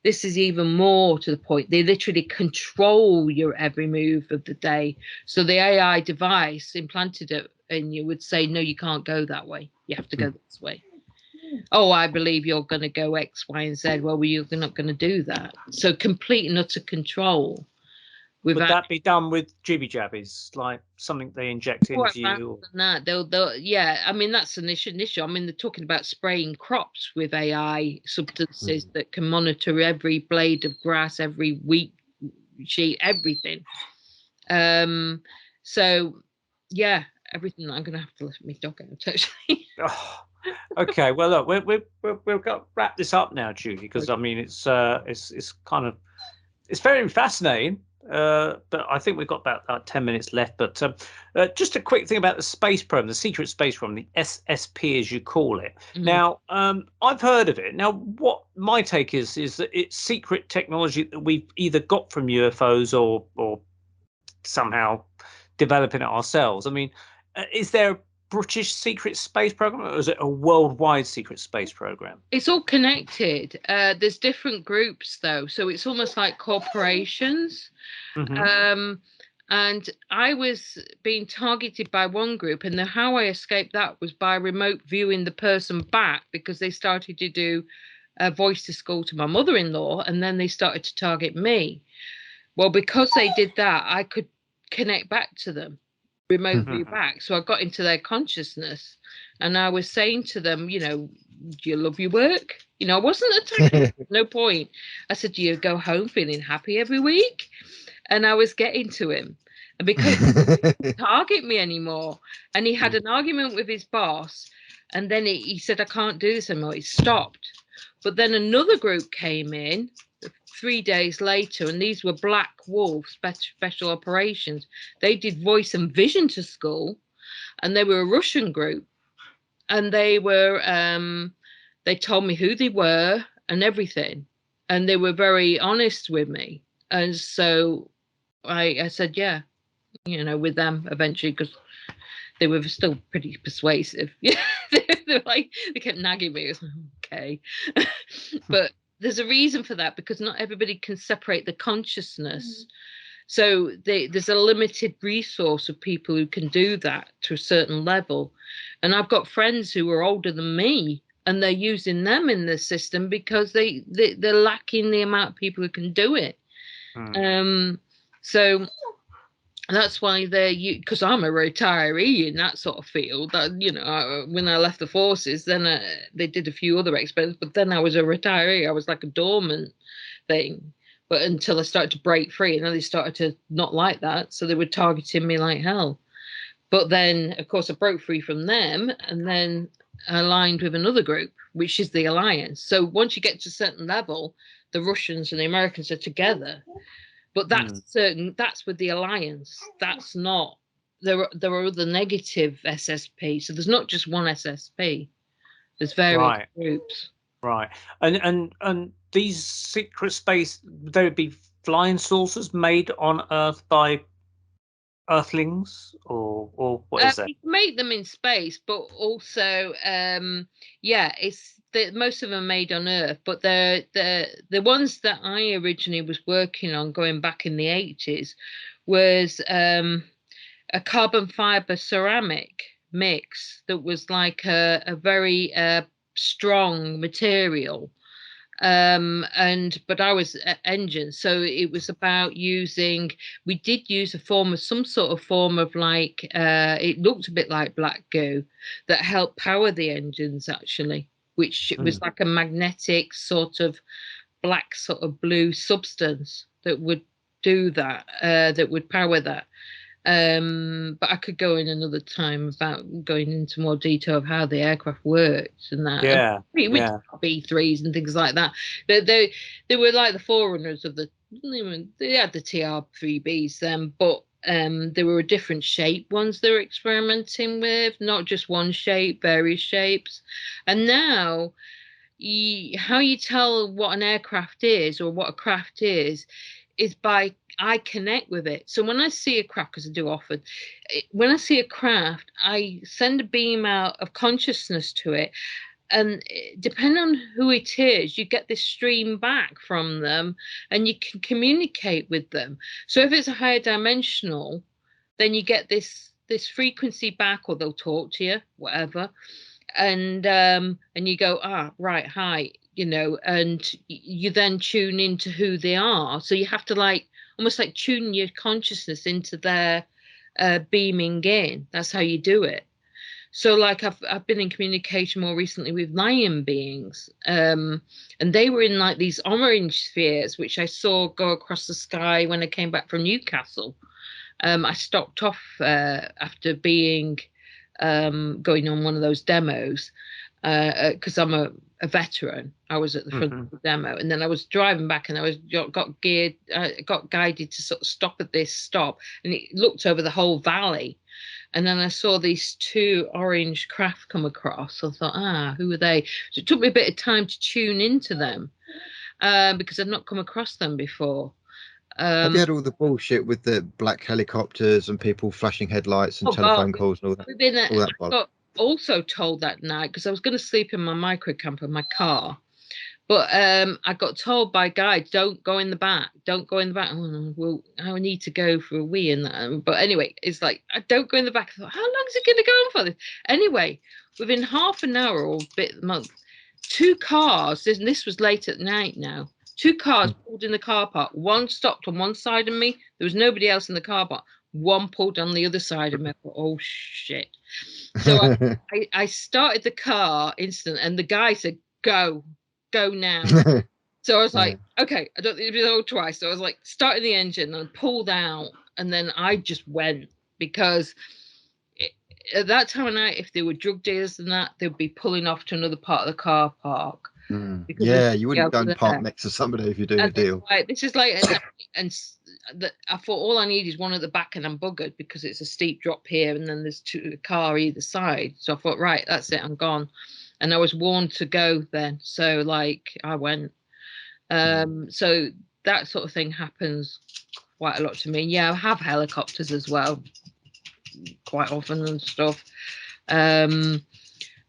S4: this is even more to the point. They literally control your every move of the day. So the AI device implanted in you would say, no, you can't go that way. You have to go this way. Oh, I believe you're going to go X, Y, and Z. Well, you're not going to do that. So complete and utter control.
S1: Would that be done with jibby jabbies, like something they inject into you?
S4: That they'll yeah. I mean, that's an issue. I mean, they're talking about spraying crops with AI substances that can monitor every blade of grass, every wheat sheet, everything. So yeah, everything. I'm going to have to let my dog out actually.
S1: Okay, well, look, we've got to wrap this up now, Judy, because I mean, it's kind of, it's very fascinating. But I think we've got about 10 minutes left. But just a quick thing about the space program, the secret space program, the SSP as you call it. Now, I've heard of it. Now, what my take is that it's secret technology that we've either got from UFOs or somehow developing it ourselves. I mean, is there a British secret space program, or is it a worldwide secret space program?
S4: It's all connected. There's different groups though, so it's almost like corporations. And I was being targeted by one group, and how I escaped that was by remote viewing the person back, because they started to do a voice to school to my mother-in-law, and then they started to target me. Well, because they did that, I could connect back to them, remotely back. So I got into their consciousness, and I was saying to them, you know, do you love your work? You know, I wasn't attacking. No point. I said, do you go home feeling happy every week? And I was getting to him. And because he didn't target me anymore, and he had an argument with his boss, and then he said, I can't do this anymore. He stopped. But then another group came in 3 days later, and these were Black Wolf special operations. They did voice and vision to school, and they were a Russian group, and they were they told me who they were and everything, and they were very honest with me. And so I said, yeah, you know, with them eventually, because they were still pretty persuasive. Yeah, they like, they kept nagging me. I was like, okay. But there's a reason for that, because not everybody can separate the consciousness. So there's a limited resource of people who can do that to a certain level. And I've got friends who are older than me, and they're using them in the system because they're lacking the amount of people who can do it. So that's why because I'm a retiree in that sort of field. That, you know, when I left the forces, then they did a few other experiments, but then I was a retiree. I was like a dormant thing. But until I started to break free, and then they started to not like that, so they were targeting me like hell. But then, of course, I broke free from them, and then aligned with another group, which is the Alliance. So once you get to a certain level, the Russians and the Americans are together. But that's certain. That's with the Alliance. That's not. There are other negative SSP. So there's not just one SSP. There's various groups.
S1: Right. And these secret space, they would be flying saucers made on Earth by Earthlings, or what is that?
S4: You can make them in space, but also, it's most of them are made on Earth. But the ones that I originally was working on, going back in the 80s, was a carbon fiber ceramic mix that was like a very strong material. But I was engine, so it was about we did use some sort of form of like, it looked a bit like Black Goo that helped power the engines actually, which was like a magnetic sort of black sort of blue substance that would do that, that would power that. But I could go in another time about going into more detail of how the aircraft worked and that.
S1: Yeah,
S4: B3s and things like that. But they were like the forerunners of they had the TR3Bs then, but there were different shape ones they were experimenting with, not just one shape, various shapes. And now how you tell what an aircraft is or what a craft is by I connect with it. So when I see a craft, because I do often, when I see a craft, I send a beam out of consciousness to it. And depending on who it is, you get this stream back from them and you can communicate with them. So if it's a higher dimensional, then you get this frequency back, or they'll talk to you, whatever. And you go, right, hi, you know, and you then tune into who they are. So you have to almost like tune your consciousness into their beaming in. That's how you do it. So like I've been in communication more recently with lion beings, and they were in like these orange spheres, which I saw go across the sky when I came back from Newcastle. I stopped off after being going on one of those demos, because I'm a veteran. I was at the front of the demo, and then I was driving back, and I got guided to sort of stop at this stop, and it looked over the whole valley, and then I saw these two orange craft come across. I thought, who are they? So it took me a bit of time to tune into them, because I'd not come across them before.
S2: Have you had all the bullshit with the black helicopters and people flashing headlights and telephone calls and all that?
S4: I got also told that night, because I was going to sleep in my micro camper, my car, but I got told by guides, don't go in the back. Oh, no, well, I need to go for a wee in that. But anyway, it's like, I don't go in the back. I thought, how long is it going to go on for this? Anyway, within half an hour or a bit of a month, two cars, and this was late at night now, 2 cars pulled in the car park. One stopped on one side of me. There was nobody else in the car park. One pulled on the other side of me. I thought, oh shit. So I started the car instant, and the guy said, go now. So I was like, okay, I don't need to be told twice. So I was like, started the engine and pulled out, and then I just went, because at that time of night, if there were drug dealers and that, they'd be pulling off to another part of the car park.
S2: Yeah, you wouldn't go and park next to somebody if you're doing a deal.
S4: Like, this is like, and I thought all I need is one at the back, and I'm buggered because it's a steep drop here, and then there's a car either side. So I thought, right, that's it, I'm gone. And I was warned to go then, so like I went. So that sort of thing happens quite a lot to me. Yeah, I have helicopters as well, quite often and stuff. But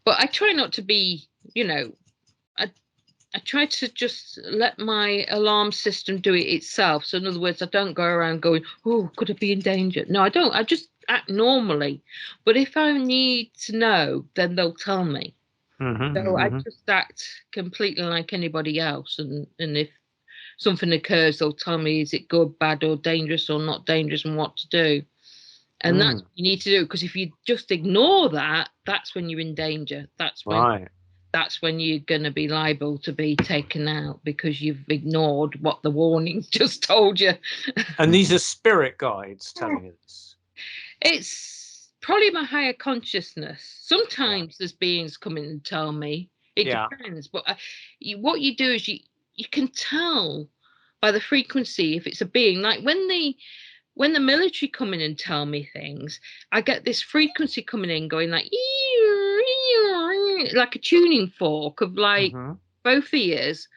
S4: I try not to be, I try to just let my alarm system do it itself. So in other words, I don't go around going, oh, could I be in danger? No, I don't. I just act normally. But if I need to know, then they'll tell me. So I just act completely like anybody else. And if something occurs, they'll tell me, is it good, bad, or dangerous, or not dangerous, and what to do. And that's what you need to do. Because if you just ignore that, that's when you're in danger. That's when that's when you're going to be liable to be taken out, because you've ignored what the warning just told you.
S1: And these are spirit guides telling you this?
S4: It's probably my higher consciousness. Sometimes there's beings come in and tell me. It depends. But what you do is you can tell by the frequency if it's a being. Like when the military come in and tell me things, I get this frequency coming in going like a tuning fork of like both ears,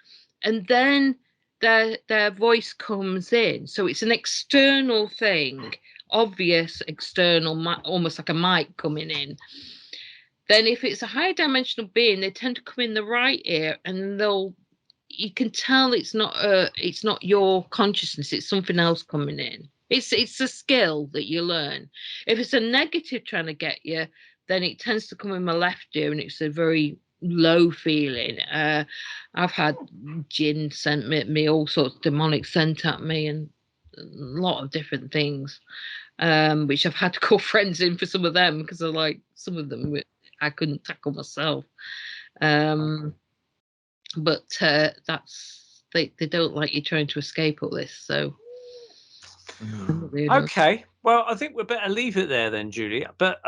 S4: and then their voice comes in. So it's an external thing, obvious external, almost like a mic coming in. Then if it's a higher dimensional being, they tend to come in the right ear, and you can tell it's not your consciousness, it's something else coming in. It's a skill that you learn. If it's a negative trying to get you, then it tends to come in my left ear, and it's a very low feeling. I've had jinn sent me all sorts of demonic sent at me, and a lot of different things, which I've had to call friends in for some of them, because I like some of them I couldn't tackle myself. But that's they don't like you trying to escape all this, so.
S1: Okay, well, I think we'd better leave it there then, Julie. But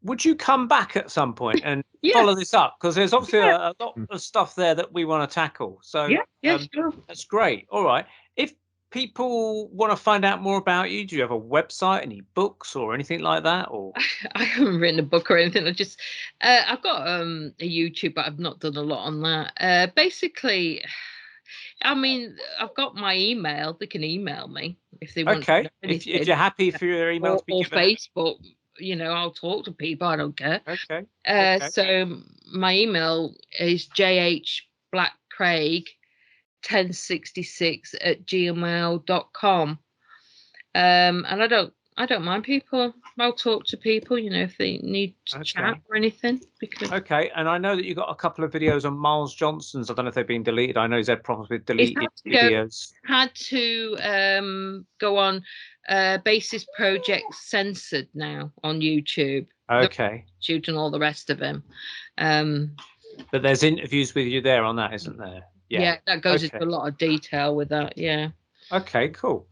S1: would you come back at some point and follow this up? Because there's obviously a lot of stuff there that we want to tackle. So
S4: sure.
S1: That's great. All right. If people want to find out more about you, do you have a website, any books or anything like that? Or
S4: I haven't written a book or anything. I've got a YouTube, but I've not done a lot on that. Basically, I mean, I've got my email. They can email me if they want.
S1: Okay, if you're happy for your email to be given.
S4: Facebook, I'll talk to people. I don't care.
S1: Okay.
S4: So my email is jhblackcraig1066@gmail.com. And I don't mind people. I'll talk to people, if they need to chat or anything.
S1: Okay, and I know that you got a couple of videos on Miles Johnson's. I don't know if they've been deleted. I know he's had problems with deleted videos.
S4: Had to go on Basis Project Censored now on YouTube.
S1: Okay.
S4: Shooting all the rest of him.
S1: But there's interviews with you there on that, isn't there?
S4: Yeah, that goes into a lot of detail with that. Yeah.
S1: Okay, cool.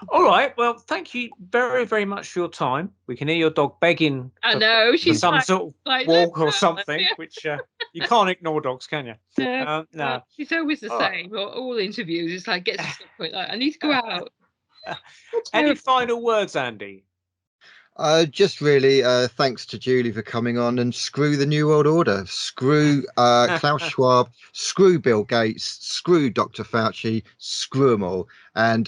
S1: All right. Well, thank you very, very much for your time. We can hear your dog begging.
S4: I know. She's
S1: some sort of walk or something, which you can't ignore dogs, can you?
S4: No. She's always the same. All interviews, it's like, gets to the point like, I need to go out.
S1: Any final words, Andy?
S2: Just really thanks to Julie for coming on, and screw the New World Order, screw Klaus Schwab, screw Bill Gates, screw Dr. Fauci, screw them all. And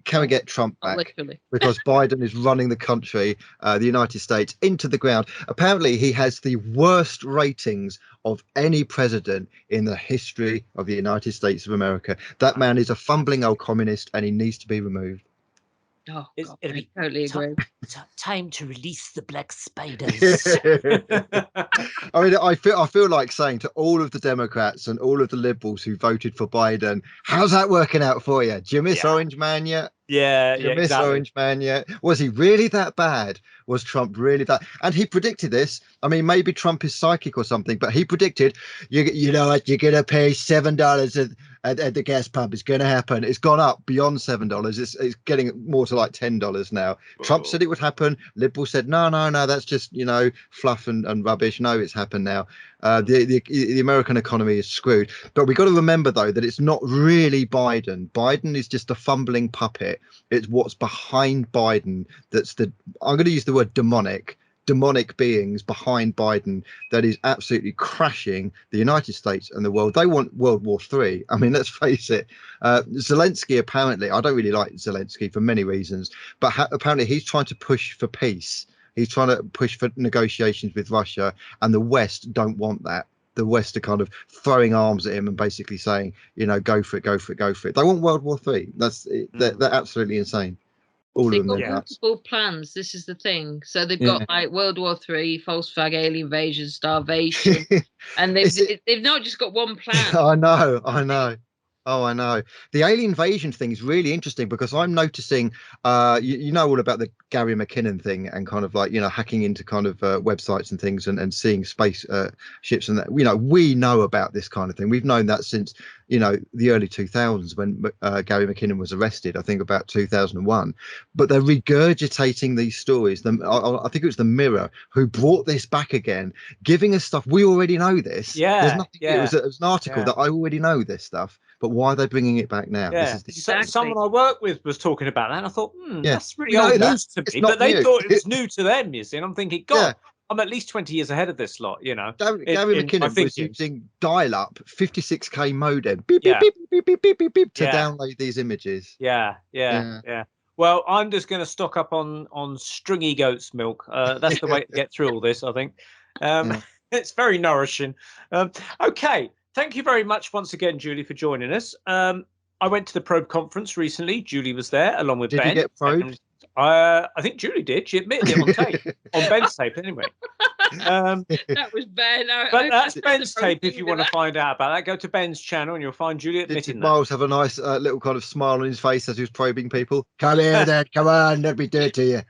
S2: can we get Trump back?
S4: Literally.
S2: Because Biden is running the country, the United States, into the ground. Apparently, he has the worst ratings of any president in the history of the United States of America. That man is a fumbling old communist, and he needs to be removed.
S4: Oh,
S1: It's-
S4: God,
S1: it'll
S4: I
S1: be
S4: totally
S1: tough.
S4: agree.
S1: Time to release the black spiders.
S2: I mean, I feel like saying to all of the Democrats and all of the liberals who voted for Biden, how's that working out for you? Do you miss
S1: Yeah.
S2: Orange Man yet?
S1: Yeah,
S2: Do you
S1: yeah,
S2: miss
S1: exactly.
S2: Orange Man yet? Was he really that bad? Was Trump really that? And he predicted this. I mean, maybe Trump is psychic or something, but he predicted, you know what, you're gonna pay $7 at the gas pump. It's gonna happen. It's gone up beyond $7. It's getting more to like $10 now. Trump said it would happen. Liberals said no, that's just fluff and rubbish. No, it's happened now. The American economy is screwed. But we've got to remember though that it's not really Biden. Biden is just a fumbling puppet. It's what's behind Biden that's I'm going to use the word demonic beings behind Biden that is absolutely crashing the United States and the world. They want World War III. I mean, let's face it. Zelensky, apparently, I don't really like Zelensky for many reasons, but apparently he's trying to push for peace. He's trying to push for negotiations with Russia, and the West don't want that. The West are kind of throwing arms at him and basically saying, go for it, go for it, go for it. They want World War III. They're absolutely insane. All
S4: They've
S2: of them.
S4: got multiple plans. This is the thing. So they've
S2: Yeah.
S4: got like World War III, false flag, alien invasion, starvation, and they've not just got one plan.
S2: I know. Oh, I know. The alien invasion thing is really interesting because I'm noticing, you know all about the Gary McKinnon thing and kind of like, hacking into kind of websites and things and seeing space ships and that. We know about this kind of thing. We've known that since, the early 2000s when Gary McKinnon was arrested, I think about 2001. But they're regurgitating these stories. I think it was the Mirror who brought this back again, giving us stuff. We already know this.
S1: Yeah.
S2: There's nothing.
S1: Yeah.
S2: It was an article that I already know this stuff. But why are they bringing it back now?
S1: Yeah, someone I work with was talking about that, and I thought, that's really old news to me. But they thought it was new to them, you see. And I'm thinking, God, I'm at least 20 years ahead of this lot,
S2: Gary McKinnon was using dial-up 56k modem, beep,
S1: Yeah.
S2: beep, beep, beep, beep, beep, beep, to
S1: Yeah.
S2: download these images.
S1: Yeah. Well, I'm just going to stock up on stringy goat's milk. That's the way to get through all this, I think. It's very nourishing. Okay. Thank you very much once again, Julie, for joining us. I went to the Probe conference recently. Julie was there along with Ben.
S2: Did you get probed?
S1: I think Julie did. She admitted it on tape, on Ben's tape anyway.
S4: That was Ben.
S1: But that's Ben's tape if you want to find out about that. Go to Ben's channel and you'll find Julie admitting
S2: Did
S1: that.
S2: Miles have a nice little kind of smile on his face as he was probing people? Come here then, come on, let me do it to you.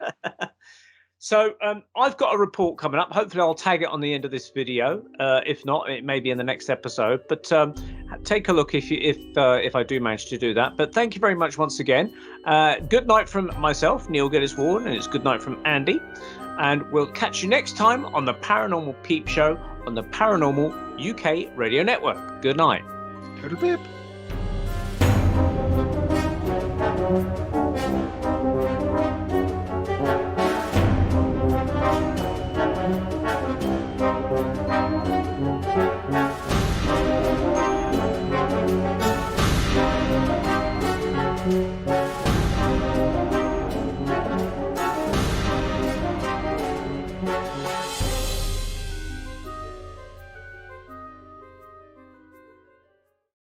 S1: So I've got a report coming up. Hopefully I'll tag it on the end of this video. If not, it may be in the next episode. But take a look if I do manage to do that. But thank you very much once again. Good night from myself, Neil Geddes-Ward, and it's good night from Andy. And we'll catch you next time on the Paranormal Peep Show on the Paranormal UK Radio Network. Good night.
S2: Go to bed.